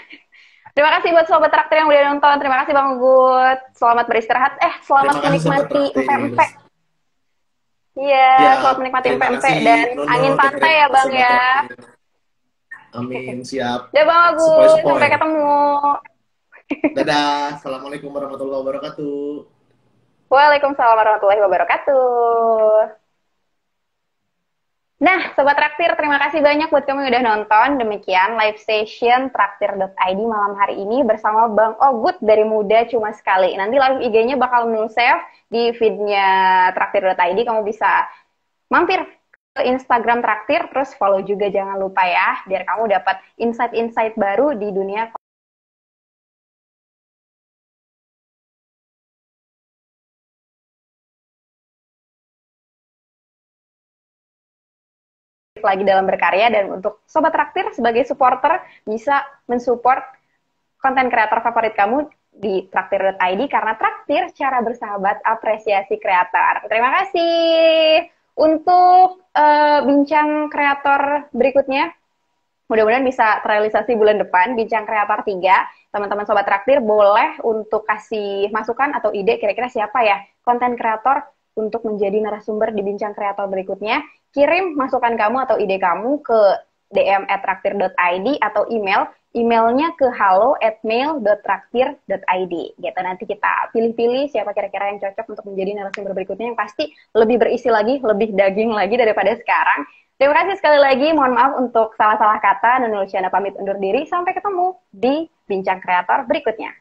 [SPEAKER 1] Terima kasih buat sobat traktir yang udah nonton. Terima kasih Bang Ogut. Selamat beristirahat. Selamat
[SPEAKER 2] Terima kasih sobat
[SPEAKER 1] menikmati
[SPEAKER 2] traktir.
[SPEAKER 1] empek-empek. Iya, selamat
[SPEAKER 2] Siap.
[SPEAKER 1] menikmati
[SPEAKER 2] Terima
[SPEAKER 1] empek-empek
[SPEAKER 2] kasih
[SPEAKER 1] dan
[SPEAKER 2] Nono,
[SPEAKER 1] angin pantai
[SPEAKER 2] terima
[SPEAKER 1] ya
[SPEAKER 2] kasih
[SPEAKER 1] Bang
[SPEAKER 2] sobat
[SPEAKER 1] ya.
[SPEAKER 2] traktir. Amin, siap.
[SPEAKER 1] Udah Bang Agus,
[SPEAKER 2] Sepoi-sepoi.
[SPEAKER 1] sampai ketemu.
[SPEAKER 2] Dadah. Assalamualaikum warahmatullahi wabarakatuh.
[SPEAKER 1] Waalaikumsalam warahmatullahi wabarakatuh. Nah, Sobat Traktir, terima kasih banyak buat kamu yang udah nonton. Demikian live session traktir.id malam hari ini bersama Bang Ogut dari Muda Cuma Sekali. Nanti live IG-nya bakal save di feed-nya traktir.id. Kamu bisa mampir ke Instagram Traktir, terus follow juga jangan lupa ya, biar kamu dapat insight-insight baru di dunia lagi dalam berkarya. Dan untuk Sobat Traktir sebagai supporter bisa mensupport konten kreator favorit kamu di traktir.id karena traktir cara bersahabat apresiasi kreator. Terima kasih untuk bincang kreator berikutnya. Mudah-mudahan bisa terrealisasi bulan depan, bincang kreator 3. Teman-teman Sobat Traktir boleh untuk kasih masukan atau ide kira-kira siapa ya konten kreator untuk menjadi narasumber di bincang kreator berikutnya. Kirim masukan kamu atau ide kamu ke dm@traktir.id atau emailnya ke halo@mail.traktir.id gitu. Nanti kita pilih-pilih siapa kira-kira yang cocok untuk menjadi narasumber berikutnya yang pasti lebih berisi lagi, lebih daging lagi daripada sekarang. Terima kasih sekali lagi, mohon maaf untuk salah-salah kata. Nunul Luciana pamit undur diri, sampai ketemu di Bincang Kreator berikutnya.